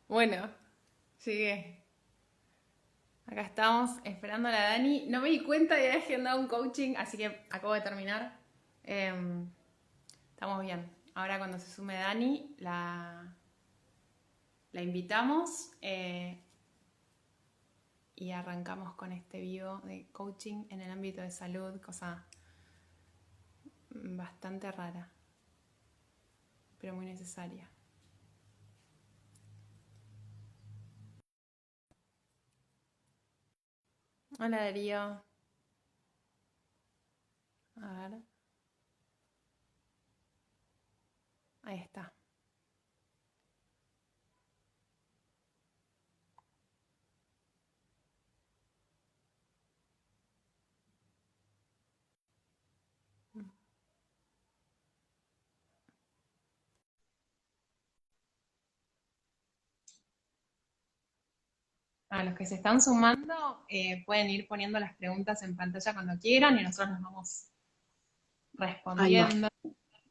Bueno, llegué. Acá estamos esperando a la Dani. No me di cuenta de haber agendado un coaching, así que acabo de terminar. Estamos bien. Ahora cuando se sume Dani, la invitamos y arrancamos con este vivo de coaching en el ámbito de salud, cosa bastante rara, pero muy necesaria. Hola Darío. A ver, ahí está. A los que se están sumando, pueden ir poniendo las preguntas en pantalla cuando quieran y nosotros nos vamos Ahí va. respondiendo.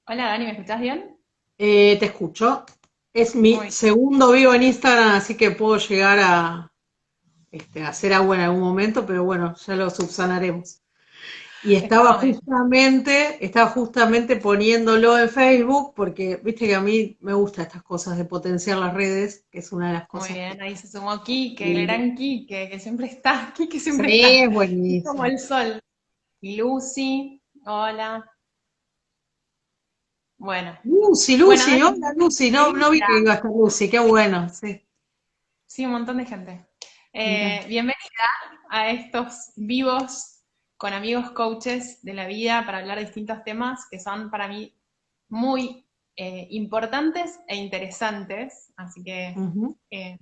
Hola Dani, ¿me escuchás bien? Te escucho. Es mi Muy segundo vivo en Instagram, así que puedo llegar a hacer agua en algún momento, pero bueno, ya lo subsanaremos. Y estaba bien. estaba justamente poniéndolo en Facebook, porque viste que a mí me gustan estas cosas de potenciar las redes, que es una de las Muy cosas que... bien, ahí se sumó Quique, el gran Quique, que siempre está, Quique siempre Sí, está, es es como buenísimo. el sol. Y Lucy, hola. Bueno, bueno, Lucy, Dani, hola Lucy, no, no vi bienvenida. que iba a estar Lucy, qué bueno, sí, Sí, un montón de gente. me encanta. Bienvenida a estos vivos con amigos coaches de la vida para hablar de distintos temas que son para mí muy importantes e interesantes. Así que Ujú. eh,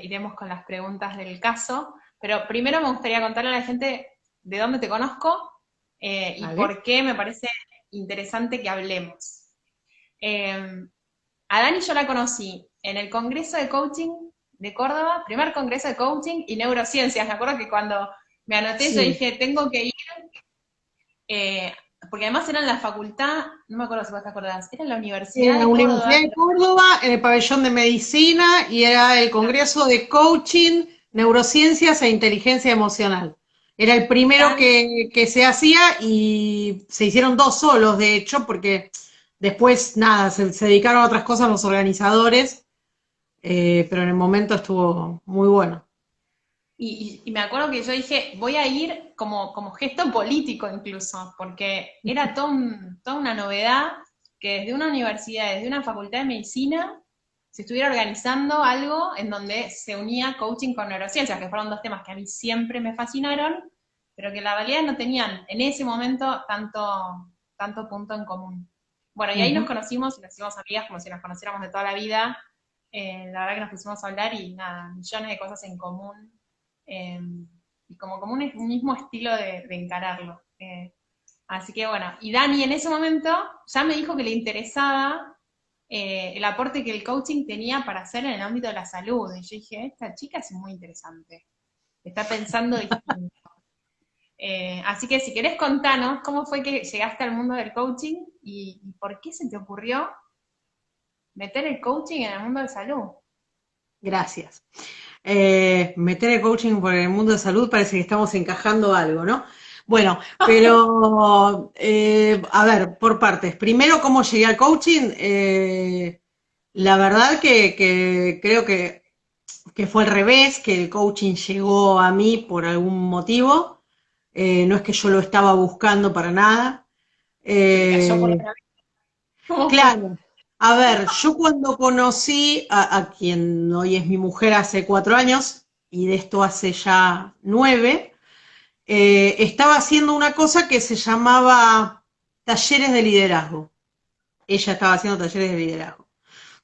iremos con las preguntas del caso. Pero primero me gustaría contarle a la gente de dónde te conozco y Vale. por qué me parece interesante que hablemos. Eh, a Dani yo la conocí en el Congreso de Coaching de Córdoba, primer Congreso de Coaching y Neurociencias. Me acuerdo que cuando me anoté yo Sí. dije, tengo que ir, eh, porque además era en la facultad, no me acuerdo si vos te acordás, era en la En Universidad la de Universidad Córdoba. de Córdoba, en el pabellón de medicina, y era el Congreso de Coaching, Neurociencias e Inteligencia Emocional. Era el primero Tan, que se hacía y se hicieron dos solos, de hecho, porque después, nada, se dedicaron a otras cosas los organizadores, pero en el momento estuvo muy bueno. y me acuerdo que yo dije, voy a ir como gesto político incluso, porque era toda una novedad que desde una universidad, desde una facultad de medicina, se estuviera organizando algo en donde se unía coaching con neurociencias, que fueron dos temas que a mí siempre me fascinaron, pero que en la realidad no tenían en ese momento tanto punto en común. Bueno, y ahí nos Ujú. conocimos y nos hicimos amigas como si nos conociéramos de toda la vida. La verdad que nos pusimos a hablar y nada, millones de cosas en común eh, y como un mismo estilo de encararlo. Así que bueno, y Dani en ese momento ya me dijo que le interesaba el aporte que el coaching tenía para hacer en el ámbito de la salud. Y yo dije, esta chica es muy interesante, está pensando distinto. Así que si querés contanos cómo fue que llegaste al mundo del coaching y por qué se te ocurrió meter el coaching en el mundo de salud. Gracias. Meter el coaching por el mundo de salud parece que estamos encajando algo, ¿no? Bueno, pero a ver, por partes. Primero, ¿cómo llegué al coaching? La verdad que creo que fue al revés, que el coaching llegó a mí por algún motivo. No es que yo lo estaba buscando para nada. Te cayó por Eh, la cabeza. ¿Cómo fue? claro, a ver, yo cuando conocí a quien hoy es mi mujer hace 4 años, y de esto hace ya 9, estaba haciendo una cosa que se llamaba talleres de liderazgo. Ella estaba haciendo talleres de liderazgo.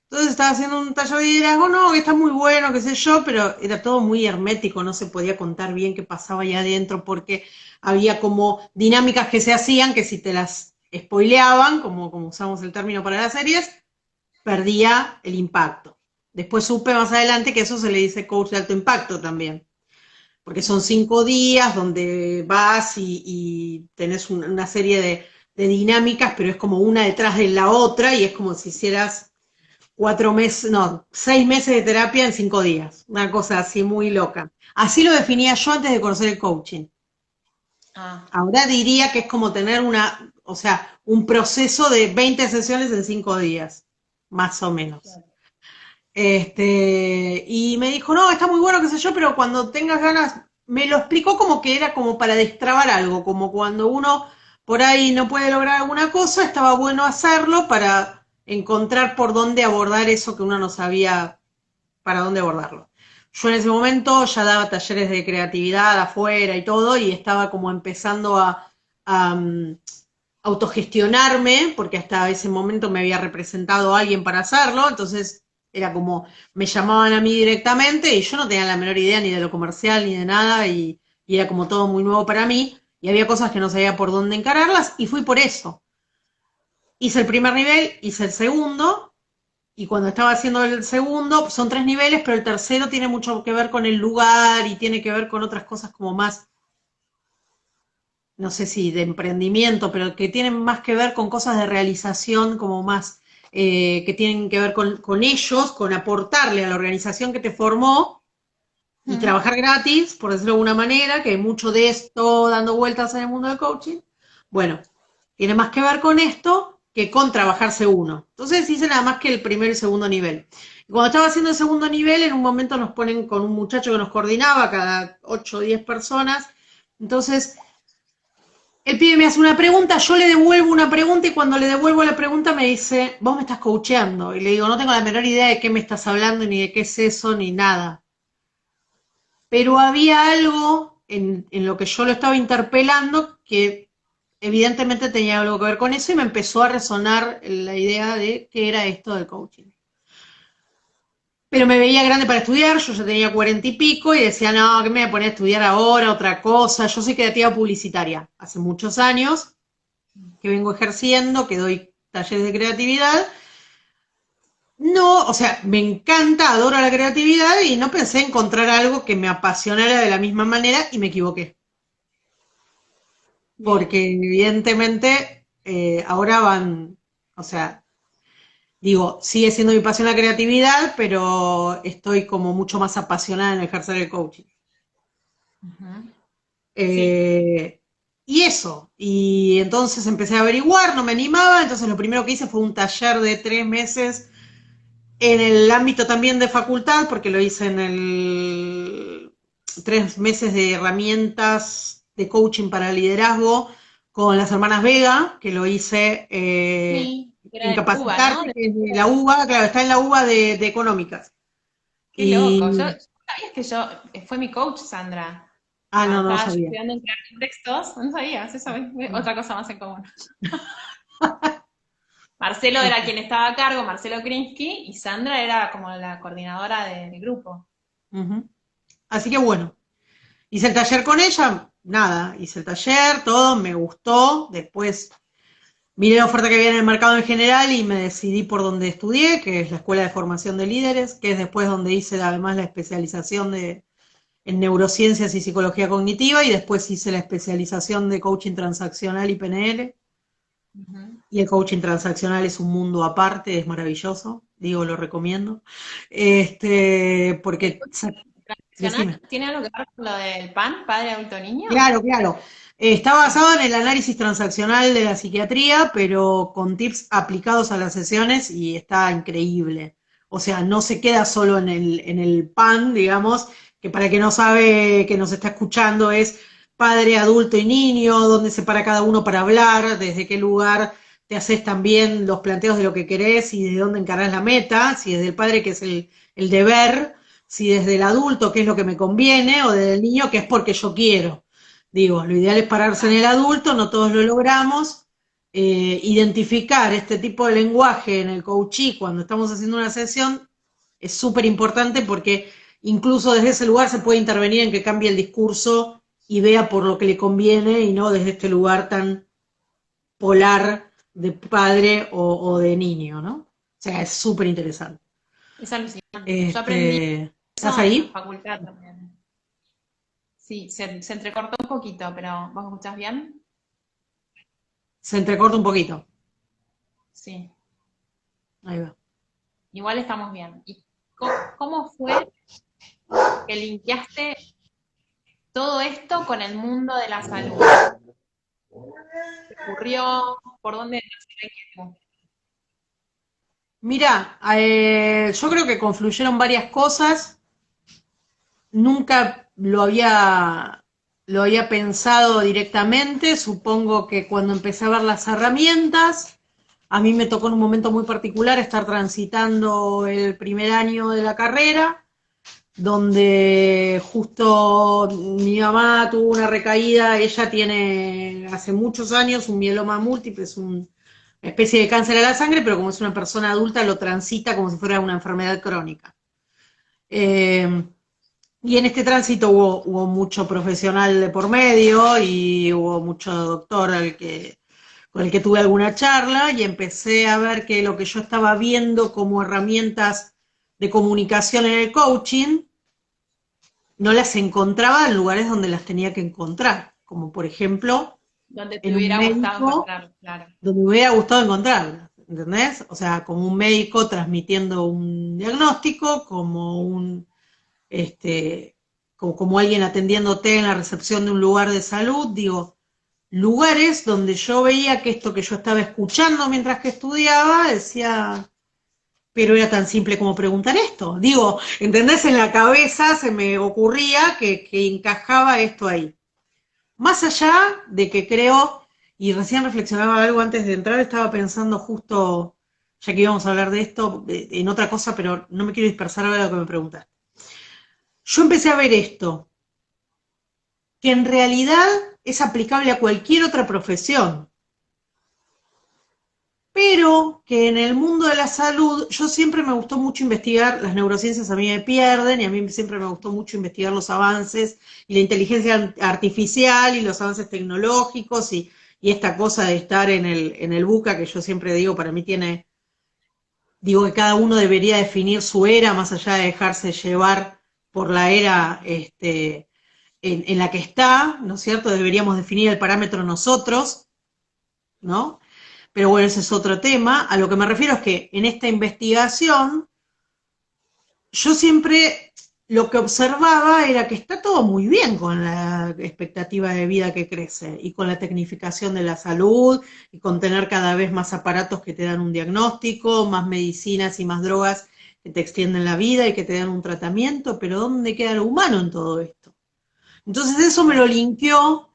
Entonces estaba haciendo un taller de liderazgo, no, que está muy bueno, qué sé yo, pero era todo muy hermético, no se podía contar bien qué pasaba allá adentro porque había como dinámicas que se hacían que si te las spoileaban, como usamos el término para las series, perdía el impacto. Después supe más adelante que eso se le dice coach de alto impacto también, porque son Mm. 5 días donde vas y tenés una serie de dinámicas, pero es como una detrás de la otra y es como si hicieras 4 meses, no, 6 meses de terapia en 5 días. Una cosa así muy loca. Así lo definía yo antes de conocer el coaching. Ah, Ahora diría que es como tener o sea, un proceso de 20 sesiones en 5 días, más o menos. claro. Y me dijo, no, está muy bueno, qué sé yo, pero cuando tengas ganas, me lo explicó como que era como para destrabar algo, como cuando uno por ahí no puede lograr alguna cosa, estaba bueno hacerlo para encontrar por dónde abordar eso que uno no sabía para dónde abordarlo. Yo en ese momento ya daba talleres de creatividad afuera y todo, y estaba como empezando a autogestionarme, porque hasta ese momento me había representado a alguien para hacerlo, entonces era como, me llamaban a mí directamente y yo no tenía la menor idea ni de lo comercial ni de nada, y era como todo muy nuevo para mí, y había cosas que no sabía por dónde encararlas, y fui por eso. Hice el primer nivel, hice el segundo, y cuando estaba haciendo el segundo, son 3 niveles, pero el tercero tiene mucho que ver con el lugar y tiene que ver con otras cosas como más, no sé si de emprendimiento, pero que tienen más que ver con cosas de realización, como más, que tienen que ver con ellos, con aportarle a la organización que te formó y Mm. trabajar gratis, por decirlo de alguna manera, que hay mucho de esto dando vueltas en el mundo del coaching. Bueno, tiene más que ver con esto que con trabajarse uno. Entonces hice nada más que el primer y segundo nivel. Y cuando estaba haciendo el segundo nivel, en un momento nos ponen con un muchacho que nos coordinaba, cada 8 o 10 personas. Entonces, el pibe me hace una pregunta, yo le devuelvo una pregunta, y cuando le devuelvo la pregunta me dice, vos me estás coacheando. Y le digo, no tengo la menor idea de qué me estás hablando, ni de qué es eso, ni nada. Pero había algo en lo que yo lo estaba interpelando que evidentemente tenía algo que ver con eso, y me empezó a resonar la idea de qué era esto del coaching. Pero me veía grande para estudiar, yo ya tenía 40 y pico, y decía, no, que me voy a poner a estudiar ahora, otra cosa. Yo soy creativa publicitaria, hace muchos años que vengo ejerciendo, que doy talleres de creatividad. No, o sea, me encanta, adoro la creatividad, y no pensé encontrar algo que me apasionara de la misma manera, y me equivoqué. Bien. Porque evidentemente ahora van, o sea, digo, sigue siendo mi pasión la creatividad, pero estoy como mucho más apasionada en ejercer el coaching. Ujú. Sí. Eh, y eso, y entonces empecé a averiguar, no me animaba, entonces lo primero que hice fue un taller de 3 meses en el ámbito también de facultad, porque lo hice en el 3 meses de herramientas de coaching para liderazgo con las hermanas Vega, que lo hice Sí, en era de UBA, ¿no? Capacitarte, que es de la UBA, claro, está en la UBA de Económicas. Qué loco. Y, ¿Sabías que yo, fue mi coach, Sandra? no, Cuando no lo estaba yo sabía. estudiando en crear textos, no sabías, eso es otra cosa más en común. Marcelo era quien estaba a cargo, Marcelo Krinsky, y Sandra era como la coordinadora del grupo. Ujú. Así que bueno, hice el taller con ella, nada, hice el taller, todo, me gustó. Después miré la oferta que había en el mercado en general y me decidí por donde estudié, que es la Escuela de Formación de Líderes, que es después donde hice además la especialización en neurociencias y psicología cognitiva, y después hice la especialización de coaching transaccional y PNL. Ujú. Y el coaching transaccional es un mundo aparte, es maravilloso, digo, lo recomiendo. ¿El Porque, coach tradicional decime. tiene algo que ver con lo del PAN, padre adulto niño? Claro, claro. Está Sí. basado en el análisis transaccional de la psiquiatría, pero con tips aplicados a las sesiones, y está increíble. O sea, no se queda solo en el PAN, digamos, que para que no sabe, que nos está escuchando, es padre, adulto y niño, dónde se para cada uno para hablar, desde qué lugar te haces también los planteos de lo que querés y de dónde encarás la meta, si desde el padre, que es el deber, si desde el adulto, qué es lo que me conviene, o desde el niño, que es porque yo quiero. Digo, lo ideal es pararse en el adulto, no todos lo logramos. Identificar este tipo de lenguaje en el coachee cuando estamos haciendo una sesión es súper importante, porque incluso desde ese lugar se puede intervenir en que cambie el discurso y vea por lo que le conviene, y no desde este lugar tan polar de padre o de niño, ¿no? O sea, es súper interesante. Es alucinante. Yo aprendí ¿Estás eso en la ahí? facultad también. Sí, se entrecortó un poquito, pero ¿vos me escuchás bien? Se entrecorta un poquito. Sí. Ahí va. igual estamos bien. ¿Y cómo fue que linkeaste todo esto con el mundo de la salud? ¿Te ocurrió? ¿Por dónde nació la inquietud? Mira, yo creo que confluyeron varias cosas. Nunca lo había pensado directamente. Supongo que cuando empecé a ver las herramientas, a mí me tocó en un momento muy particular estar transitando el primer año de la carrera, donde justo mi mamá tuvo una recaída. Ella tiene hace muchos años un mieloma múltiple, es una especie de cáncer a la sangre, pero como es una persona adulta lo transita como si fuera una enfermedad crónica. Eh, y en este tránsito hubo mucho profesional de por medio y hubo mucho doctor con el que tuve alguna charla, y empecé a ver que lo que yo estaba viendo como herramientas de comunicación en el coaching no las encontraba en lugares donde las tenía que encontrar, como por ejemplo Donde te en un hubiera gustado médico encontrar, claro. donde me hubiera gustado encontrarlas, ¿entendés? O sea, como un médico transmitiendo un diagnóstico, este, como alguien atendiéndote en la recepción de un lugar de salud, digo, lugares donde yo veía que esto que yo estaba escuchando mientras que estudiaba, decía, pero era tan simple como preguntar esto. Digo, ¿entendés? En la cabeza se me ocurría que encajaba esto ahí. Más allá de que creo, y recién reflexionaba algo antes de entrar, estaba pensando justo, ya que íbamos a hablar de esto, en otra cosa, pero no me quiero dispersar ahora de lo que me preguntaste. Yo empecé a ver esto, que en realidad es aplicable a cualquier otra profesión, pero que en el mundo de la salud, yo siempre me gustó mucho investigar, las neurociencias a mí me pierden, y a mí siempre me gustó mucho investigar los avances y la inteligencia artificial y los avances tecnológicos y esta cosa de estar en el buca, que yo siempre digo, para mí digo que cada uno debería definir su era más allá de dejarse llevar por la era en la que está, ¿no es cierto? Deberíamos definir el parámetro nosotros, ¿no? Pero bueno, ese es otro tema. A lo que me refiero es que en esta investigación yo siempre lo que observaba era que está todo muy bien con la expectativa de vida que crece y con la tecnificación de la salud y con tener cada vez más aparatos que te dan un diagnóstico, más medicinas y más drogas que te extienden la vida y que te dan un tratamiento, pero ¿dónde queda lo humano en todo esto? Entonces eso me lo linkeó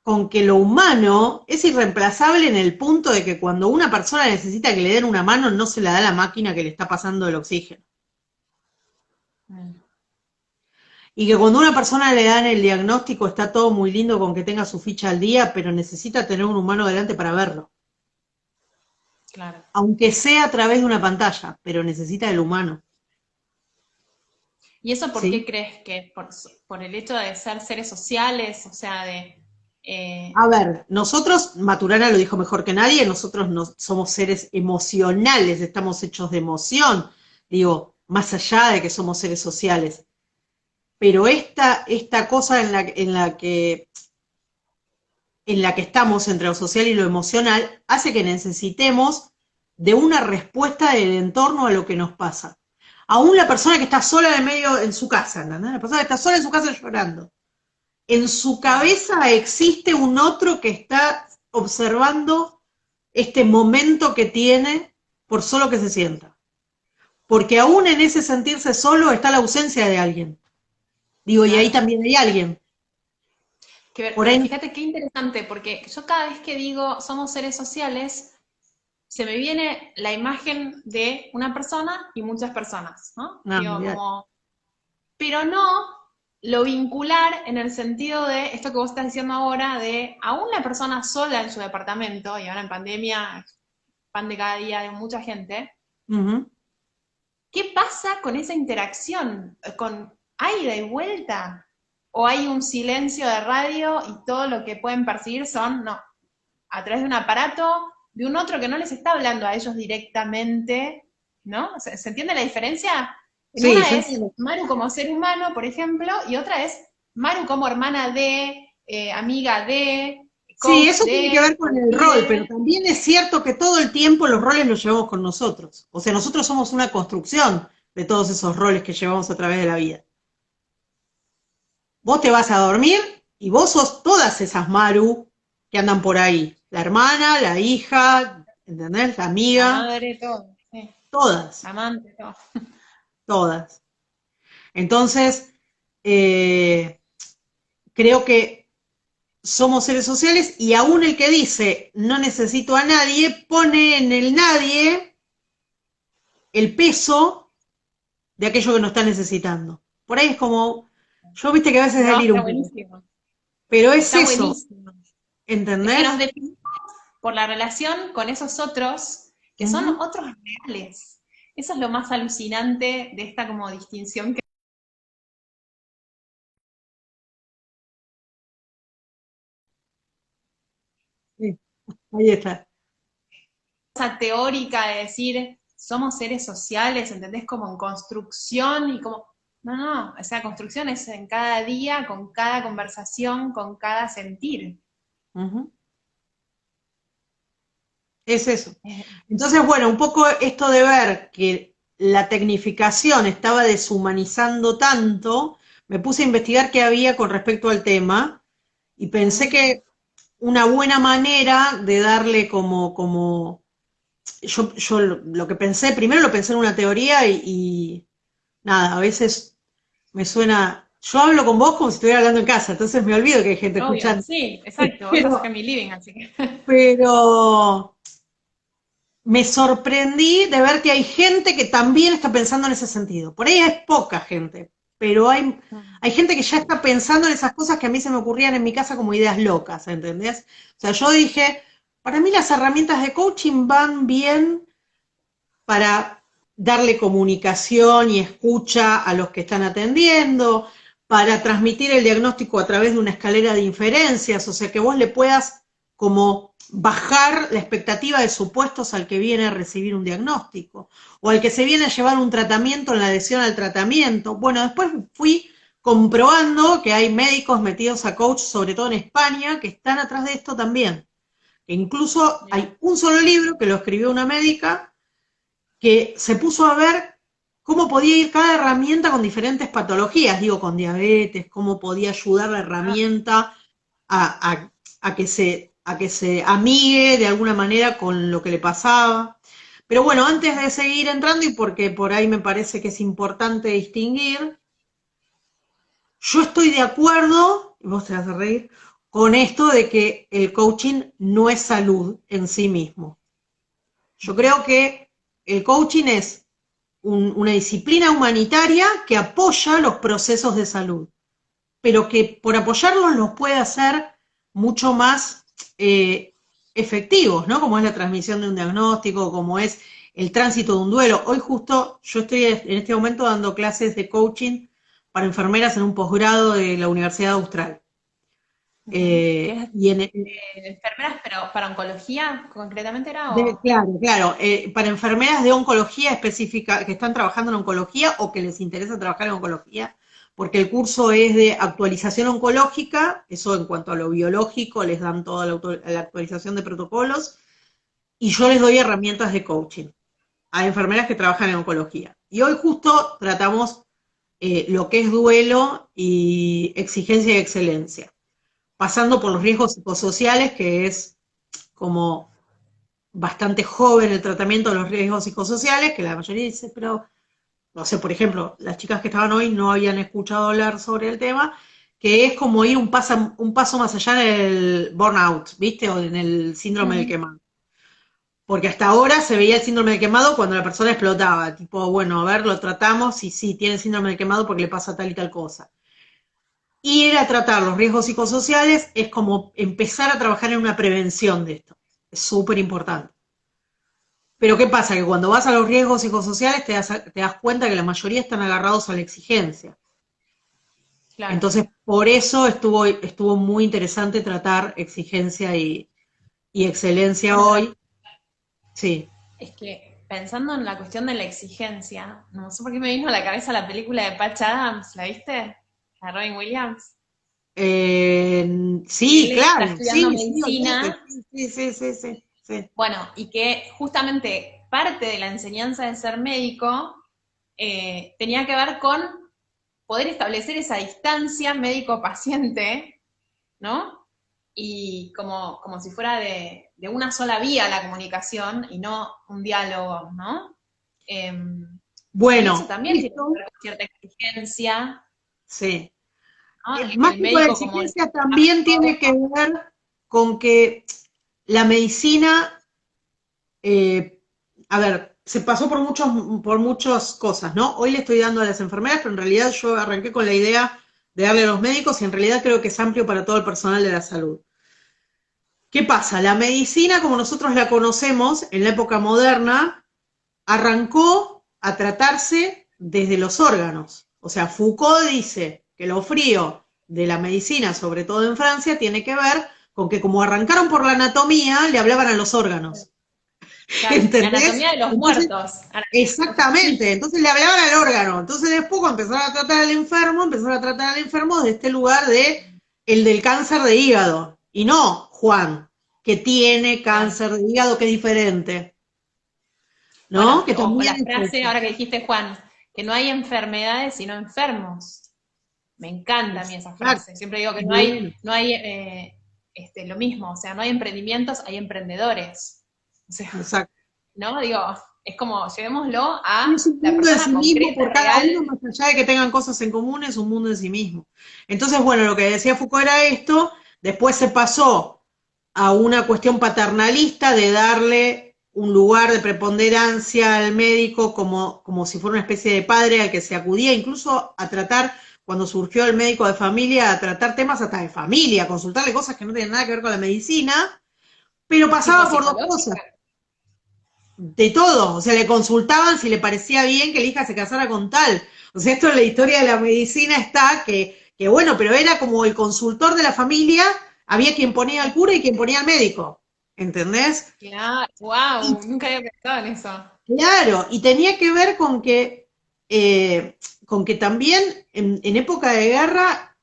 con que lo humano es irreemplazable en el punto de que cuando una persona necesita que le den una mano, no se la da la máquina que le está pasando el oxígeno. Mm. Y que cuando a una persona le dan el diagnóstico está todo muy lindo con que tenga su ficha al día, pero necesita tener un humano delante para verlo. Claro. Aunque sea a través de una pantalla, pero necesita el humano. ¿Y eso por qué ¿Sí? crees que por el hecho de ser seres sociales, o sea, de... A ver, nosotros, Maturana lo dijo mejor que nadie, nosotros no somos seres emocionales, estamos hechos de emoción, digo, más allá de que somos seres sociales. Pero esta cosa en la que estamos entre lo social y lo emocional hace que necesitemos de una respuesta del entorno a lo que nos pasa. Aún la persona que está sola en el medio en su casa, ¿entendés? La persona que está sola en su casa llorando. En su Claro. cabeza existe un otro que está observando este momento que tiene por solo que se sienta. Porque aún en ese sentirse solo está la ausencia de alguien. Digo, y ahí Claro. también hay alguien. Por Pero ahí, fíjate qué interesante, porque yo cada vez que digo somos seres sociales, se me viene la imagen de una persona y muchas personas, ¿no? no, Digo, como, pero no lo vincular en el sentido de esto que vos estás diciendo ahora, de aún la persona sola en su departamento, y ahora en pandemia, pan de cada día de mucha gente, uh-huh. ¿qué pasa con esa interacción? ¿Hay ida y vuelta? ¿O hay un silencio de radio y todo lo que pueden percibir son, no, a través de un aparato, de un otro que no les está hablando a ellos directamente, ¿no? ¿Se entiende la diferencia? En Sí, una yo es entiendo. Maru como ser humano, por ejemplo, y otra es Maru como hermana de, amiga de, Sí, coach eso tiene que de, ver con el rol, pero líder. también es cierto que todo el tiempo los roles los llevamos con nosotros. O sea, nosotros somos una construcción de todos esos roles que llevamos a través de la vida. Vos te vas a dormir y vos sos todas esas Maru que andan por ahí. La hermana, la hija, ¿entendés? La La amiga, madre, todo. Sí. todas, La amante, todo. todas. Entonces, eh, creo que somos seres sociales y aún el que dice no necesito a nadie, pone en el nadie el peso de aquello que nos está necesitando. Por ahí es como, yo viste que a veces No, deliro está un poco, buenísimo. pero es Está eso, buenísimo. Es que nos ¿entendés? definimos por la relación con esos otros, que son Ujú. otros reales. Eso es lo más alucinante de esta como distinción que Sí, ahí está. esa teórica de decir somos seres sociales, ¿entendés? Como en construcción y como. No, no, esa construcción es en cada día, con cada conversación, con cada sentir. Ujú. Es eso. Entonces, bueno, un poco esto de ver que la tecnificación estaba deshumanizando tanto, me puse a investigar qué había con respecto al tema y pensé que una buena manera de darle yo lo que pensé, primero lo pensé en una teoría y nada, a veces me suena, yo hablo con vos como si estuviera hablando en casa, entonces me olvido que hay gente Obvio, escuchando, sí, exacto. Vos estás acá pero, en mi living, así que. pero me sorprendí de ver que hay gente que también está pensando en ese sentido. Por ahí es poca gente, pero hay gente que ya está pensando en esas cosas que a mí se me ocurrían en mi casa como ideas locas, ¿entendés? O sea, yo dije, para mí las herramientas de coaching van bien para darle comunicación y escucha a los que están atendiendo, para transmitir el diagnóstico a través de una escalera de inferencias, o sea, que vos le puedas como bajar la expectativa de supuestos al que viene a recibir un diagnóstico o al que se viene a llevar un tratamiento en la adhesión al tratamiento. Bueno, después fui comprobando que hay médicos metidos a coach, sobre todo en España, que están atrás de esto también. E incluso hay Bien. un solo libro que lo escribió una médica que se puso a ver cómo podía ir cada herramienta con diferentes patologías, digo, con diabetes, cómo podía ayudar la Ah, herramienta a que se amigue de alguna manera con lo que le pasaba. Pero bueno, antes de seguir entrando, y porque por ahí me parece que es importante distinguir, yo estoy de acuerdo, y vos te vas a reír, con esto de que el coaching no es salud en sí mismo. Yo creo que el coaching es una disciplina humanitaria que apoya los procesos de salud, pero que por apoyarlos los puede hacer mucho más efectivos, ¿no? Como es la transmisión de un diagnóstico, como es el tránsito de un duelo. Hoy justo yo estoy en este momento dando clases de coaching para enfermeras en un posgrado de la Universidad Austral. ¿qué es Y en, enfermeras, pero para oncología concretamente era o? Claro, claro. Para enfermeras de oncología específica, que están trabajando en oncología o que les interesa trabajar en oncología, porque el curso es de actualización oncológica, eso en cuanto a lo biológico, les dan toda la actualización de protocolos, y yo les doy herramientas de coaching a enfermeras que trabajan en oncología. Y hoy justo tratamos lo que es duelo y exigencia y excelencia, pasando por los riesgos psicosociales, que es como bastante joven el tratamiento de los riesgos psicosociales, que la mayoría dice, pero, no sé, por ejemplo, las chicas que estaban hoy no habían escuchado hablar sobre el tema, que es como ir un paso más allá en el burnout, ¿viste? O en el síndrome del Ujú. quemado. Porque hasta ahora se veía el síndrome del quemado cuando la persona explotaba, tipo, bueno, a ver, lo tratamos y sí, tiene síndrome del quemado porque le pasa tal y tal cosa. Ir a tratar los riesgos psicosociales es como empezar a trabajar en una prevención de esto. Es súper importante. Pero ¿qué pasa? Que cuando vas a los riesgos psicosociales te das cuenta que la mayoría están agarrados a la exigencia. Claro. Entonces, por eso estuvo muy interesante tratar exigencia y excelencia Bueno, hoy. Sí. es que pensando en la cuestión de la exigencia, no sé por qué me vino a la cabeza la película de Patch Adams, ¿la viste? La de Robin Williams. Sí, Él está claro, estudiando sí, olvídate, medicina, sí. bueno, y que justamente parte de la enseñanza de ser médico tenía que ver con poder establecer esa distancia médico-paciente, ¿no? Y como si fuera de una sola vía la comunicación y no un diálogo, ¿no? Eh, y eso Bueno, también tiene que esto, ver con cierta exigencia, sí. ¿no? Más El que con la médico como el exigencia, también tiene que ver con que la medicina, eh, a ver, se pasó por muchas cosas, ¿no? Hoy le estoy dando a las enfermeras, pero en realidad yo arranqué con la idea de darle a los médicos y en realidad creo que es amplio para todo el personal de la salud. ¿Qué pasa? La medicina, como nosotros la conocemos en la época moderna, arrancó a tratarse desde los órganos. O sea, Foucault dice que lo frío de la medicina, sobre todo en Francia, tiene que ver con que como arrancaron por la anatomía, le hablaban a los órganos. claro, la ¿Entendés? anatomía de los Entonces, muertos. exactamente, entonces le hablaban al órgano. Entonces después cuando empezaron a tratar al enfermo, empezaron a tratar al enfermo de este lugar de el del cáncer de hígado. Y no Juan, que tiene Claro. cáncer de hígado, que es diferente. ¿No? Bueno, Que o también la es frase, eso. ahora que dijiste, Juan, que no hay enfermedades sino enfermos. Me encanta a mí esa Exacto. frase. Siempre digo que Bueno, no hay lo mismo, o sea, no hay emprendimientos, hay emprendedores. O sea, exacto. ¿no? Digo, es como, llevémoslo a Es un la mundo en persona sí mismo concreta, por cada real. uno, más allá de que tengan cosas en común, es un mundo en sí mismo. Entonces, bueno, lo que decía Foucault era esto, después se pasó a una cuestión paternalista de darle un lugar de preponderancia al médico como si fuera una especie de padre al que se acudía, incluso a tratar, cuando surgió el médico de familia, a tratar temas hasta de familia, a consultarle cosas que no tienen nada que ver con la medicina, pero Tipo pasaba por dos cosas. psicológica. De todo, o sea, le consultaban si le parecía bien que la hija se casara con tal. O sea, esto en la historia de la medicina está que bueno, pero era como el consultor de la familia, había quien ponía al cura y quien ponía al médico, ¿entendés? Claro, Y wow, nunca había pensado en eso. claro, y tenía que ver eh, con que también en época de guerra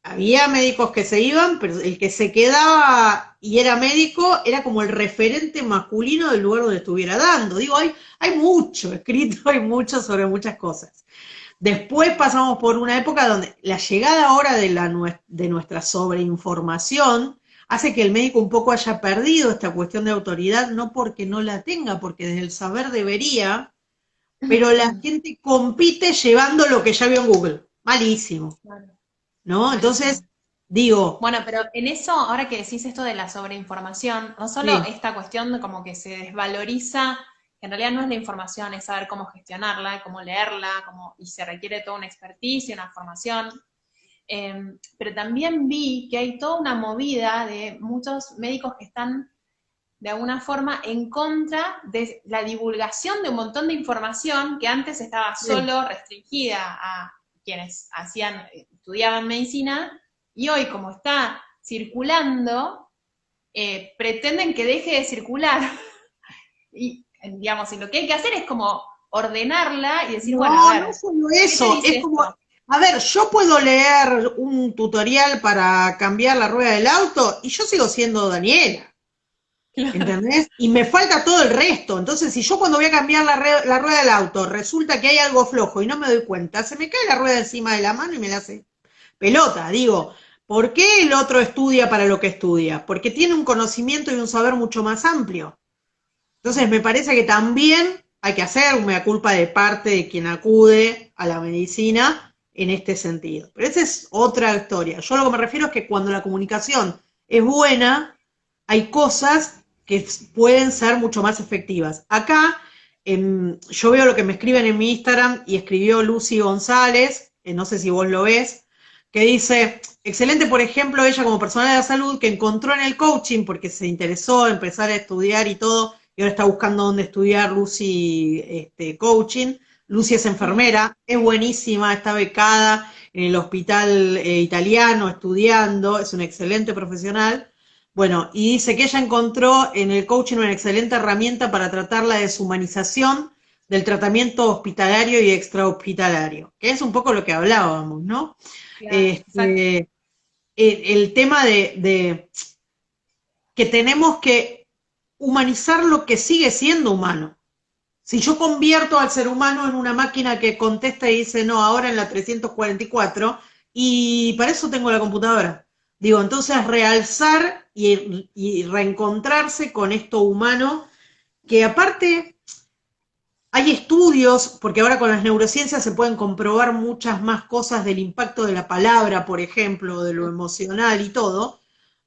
había médicos que se iban, pero el que se quedaba y era médico era como el referente masculino del lugar donde estuviera dando. Digo, hay mucho escrito, hay mucho sobre muchas cosas. Después pasamos por una época donde la llegada ahora de nuestra sobreinformación hace que el médico un poco haya perdido esta cuestión de autoridad, no porque no la tenga, porque desde el saber debería, pero la gente compite llevando lo que ya vio en Google. Malísimo, Claro, ¿no? Entonces, malísimo. digo, Bueno, pero en eso, ahora que decís esto de la sobreinformación, no solo sí, esta cuestión de como que se desvaloriza, que en realidad no es la información, es saber cómo gestionarla, cómo leerla, y se requiere toda una expertise y una formación. Pero también vi que hay toda una movida de muchos médicos que están de alguna forma en contra de la divulgación de un montón de información que antes estaba sí. solo restringida a quienes estudiaban medicina, y hoy como está circulando, pretenden que deje de circular. Y, digamos, y lo que hay que hacer es como ordenarla y decir, bueno, a No, no ver, solo ¿qué te eso, dice es como, esto? a ver, yo puedo leer un tutorial para cambiar la rueda del auto y yo sigo siendo Daniela, Claro. ¿entendés? Y me falta todo el resto. Entonces, si yo cuando voy a cambiar la rueda del auto resulta que hay algo flojo y no me doy cuenta, se me cae la rueda encima de la mano y me la hace pelota. Digo, ¿por qué el otro estudia para lo que estudia? Porque tiene un conocimiento y un saber mucho más amplio. Entonces me parece que también hay que hacer un mea culpa de parte de quien acude a la medicina en este sentido. Pero esa es otra historia. Yo lo que me refiero es que cuando la comunicación es buena, hay cosas que pueden ser mucho más efectivas. Acá yo veo lo que me escriben en mi Instagram y escribió Lucy González, no sé si vos lo ves, que dice, excelente, por ejemplo, ella como personal de la salud que encontró en el coaching, porque se interesó en empezar a estudiar y todo, y ahora está buscando dónde estudiar Lucy coaching. Lucy es enfermera, es buenísima, está becada en el hospital italiano estudiando, es una excelente profesional. Bueno, y dice que ella encontró en el coaching una excelente herramienta para tratar la deshumanización del tratamiento hospitalario y extrahospitalario, que es un poco lo que hablábamos, ¿no? Claro, exacto. Este, el tema de que tenemos que humanizar lo que sigue siendo humano. Si yo convierto al ser humano en una máquina que contesta y dice, no, ahora en la 344, y para eso tengo la computadora. Digo, entonces realzar y reencontrarse con esto humano, que aparte hay estudios, porque ahora con las neurociencias se pueden comprobar muchas más cosas del impacto de la palabra, por ejemplo, de lo emocional y todo,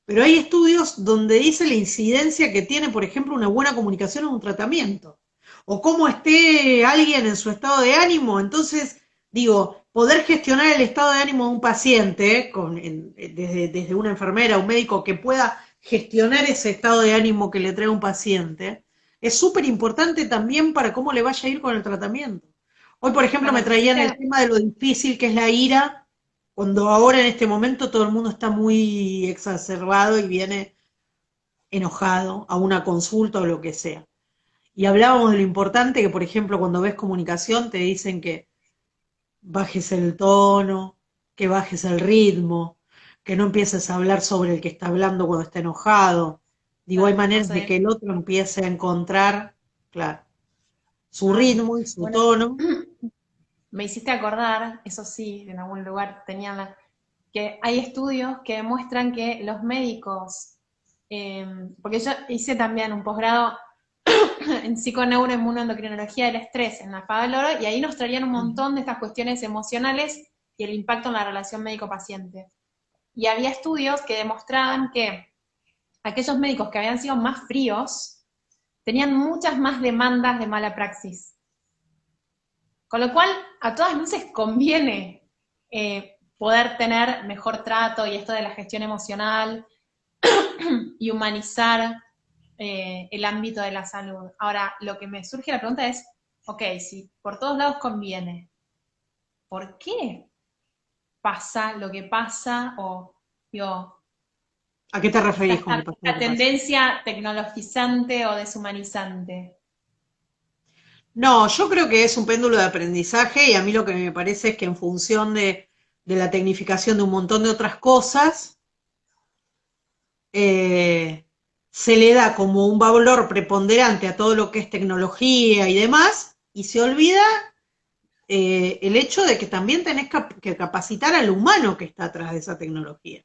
pero hay estudios donde dice la incidencia que tiene, por ejemplo, una buena comunicación en un tratamiento, o cómo esté alguien en su estado de ánimo. Entonces, digo, poder gestionar el estado de ánimo de un paciente, desde una enfermera, un médico que pueda gestionar ese estado de ánimo que le trae un paciente, es súper importante también para cómo le vaya a ir con el tratamiento. Hoy, por ejemplo, me Bueno, traían el ¿viste? tema de lo difícil que es la ira, cuando ahora en este momento todo el mundo está muy exacerbado y viene enojado a una consulta o lo que sea. Y hablábamos de lo importante que, por ejemplo, cuando ves comunicación te dicen que bajes el tono, que bajes el ritmo, que no empieces a hablar sobre el que está hablando cuando está enojado. Digo, hay No maneras de sé. que el otro empiece a encontrar, claro, su Claro. ritmo y su Bueno, tono. me hiciste acordar, eso sí, en algún lugar tenían que hay estudios que demuestran que los médicos, porque yo hice también un posgrado en psiconeuroinmunoendocrinología del estrés en la FADA del Oro, y ahí nos traían un montón de estas cuestiones emocionales y el impacto en la relación médico-paciente. Y había estudios que demostraban que aquellos médicos que habían sido más fríos tenían muchas más demandas de mala praxis. Con lo cual, a todas luces conviene poder tener mejor trato y esto de la gestión emocional y humanizar el ámbito de la salud. Ahora, lo que me surge la pregunta es, ok, si por todos lados conviene, ¿por qué pasa lo que pasa? O, digo, ¿A qué te está referís con que esta, pasa lo esta que pasa? tendencia tecnologizante o deshumanizante. No, yo creo que es un péndulo de aprendizaje y a mí lo que me parece es que en función de la tecnificación de un montón de otras cosas, eh, se le da como un valor preponderante a todo lo que es tecnología y demás, y se olvida el hecho de que también tenés que capacitar al humano que está atrás de esa tecnología.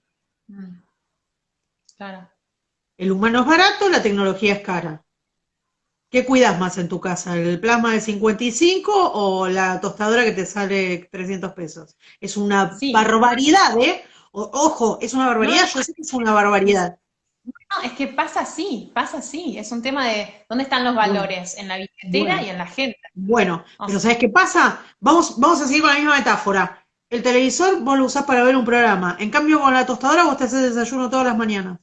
Mm, claro. El humano es barato, la tecnología es cara. ¿Qué cuidas más en tu casa? ¿El plasma de 55 o la tostadora que te sale 300 pesos? Es una Sí, barbaridad, ¿eh? Ojo, es una no, barbaridad, no, yo sé que es una barbaridad. no, es que pasa así, es un tema de dónde están los Bueno, valores, en la billetera bueno, y en la agenda. bueno, O pero sea, ¿sabes qué pasa? Vamos a seguir con la misma metáfora. El televisor vos lo usás para ver un programa, en cambio con la tostadora vos te haces desayuno todas las mañanas.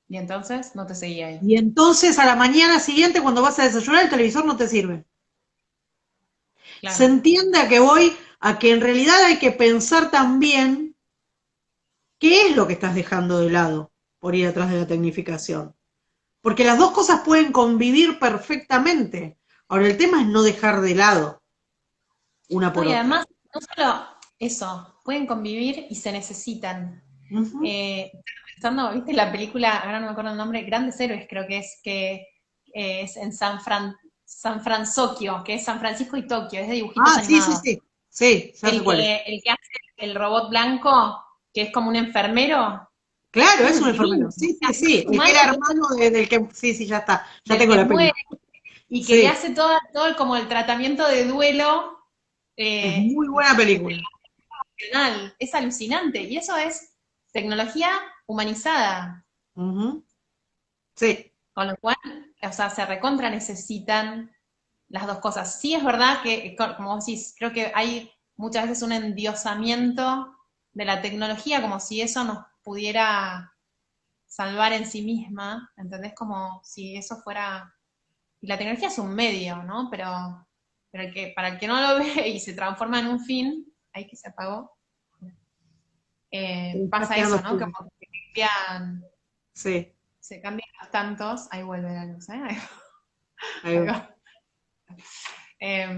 y entonces no te seguía ahí. Y entonces a la mañana siguiente cuando vas a desayunar el televisor no te sirve. Se Claro. entiende a que voy a que en realidad hay que pensar también qué es lo que estás dejando de lado por ir atrás de la tecnificación. Porque las dos cosas pueden convivir perfectamente. Ahora, el tema es no dejar de lado una No, por y otra. además, no solo eso, pueden convivir y se necesitan. Ujú. Pensando, ¿viste la película, ahora no me acuerdo el nombre, Grandes Héroes, creo que es en San Francisco, que es San Francisco y Tokio, es de dibujitos Ah, sí, sí, animados. sí. Sí, ya sé cuál es. El que hace el robot blanco, que es como un enfermero, Claro, es un divino, enfermero. o Sí, sea, sí, sí. es El que humano era hermano del que. Sí, sí, ya está. Ya del tengo que la muere película. y que le Sí, hace todo como el tratamiento de duelo es eh, muy buena película. emocional. Es alucinante. Y eso es tecnología humanizada. Ujú. Sí. Con lo cual, o sea, se recontra necesitan las dos cosas. Sí es verdad que, como vos decís, creo que hay muchas veces un endiosamiento de la tecnología como si eso nos pudiera salvar en sí misma, ¿entendés? Como si eso fuera... Y la tecnología es un medio, ¿no? Pero para el que no lo ve y se transforma en un fin, ahí que se apagó, Estás pasa quedando eso, ¿no? oscuro. Como que cambian, Sí, se cambian los tantos, ahí vuelve la luz, ¿eh? ahí Ahí va. va. Eh,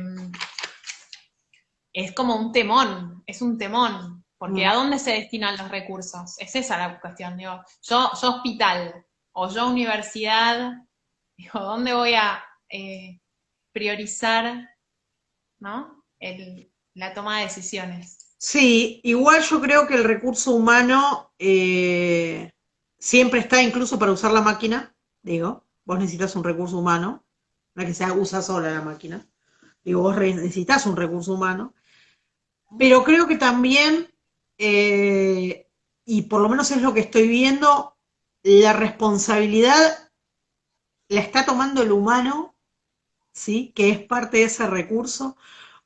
es como un temón, es un temón. Porque ¿a dónde se destinan los recursos? Es esa la cuestión, digo, yo hospital o yo universidad, digo, ¿dónde voy a priorizar, ¿no? La toma de decisiones? Sí, igual yo creo que el recurso humano siempre está incluso para usar la máquina, digo, vos necesitas un recurso humano, no es que se usa sola la máquina, digo, vos necesitas un recurso humano, pero creo que también, eh, y por lo menos es lo que estoy viendo, la responsabilidad la está tomando el humano, ¿sí? Que es parte de ese recurso,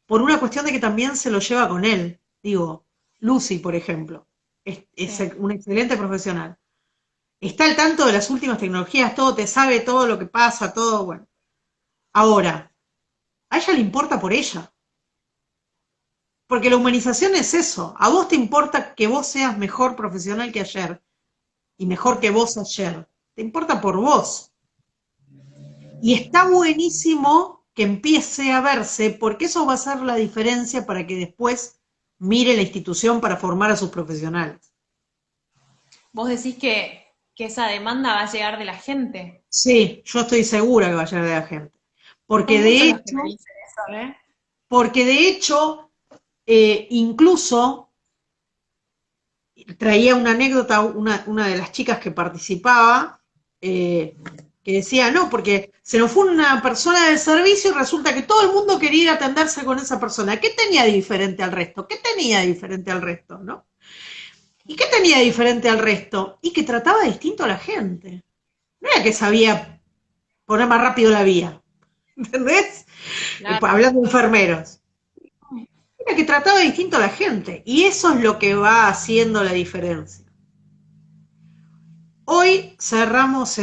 por una cuestión de que también se lo lleva con él. Digo, Lucy, por ejemplo, es Sí. una excelente profesional. Está al tanto de las últimas tecnologías, todo te sabe, todo lo que pasa, todo, bueno. Ahora, a ella le importa por ella. Porque la humanización es eso. A vos te importa que vos seas mejor profesional que ayer y mejor que vos ayer. Te importa por vos. Y está buenísimo que empiece a verse, porque eso va a ser la diferencia para que después mire la institución para formar a sus profesionales. Vos decís que esa demanda va a llegar de la gente. Sí, yo estoy segura que va a llegar de la gente. Porque Son de muchos los que me hecho, dicen eso, ¿eh? porque de hecho, incluso traía una anécdota, una de las chicas que participaba, que decía, no, porque se nos fue una persona del servicio y resulta que todo el mundo quería ir a atenderse con esa persona. ¿Qué tenía de diferente al resto? ¿Qué tenía de diferente al resto? ¿No? ¿Y qué tenía de diferente al resto? Y que trataba distinto a la gente. No era que sabía poner más rápido la vía, ¿entendés? Claro. Hablando de enfermeros. Era que trataba distinto a la gente. Y eso es lo que va haciendo la diferencia. Hoy cerramos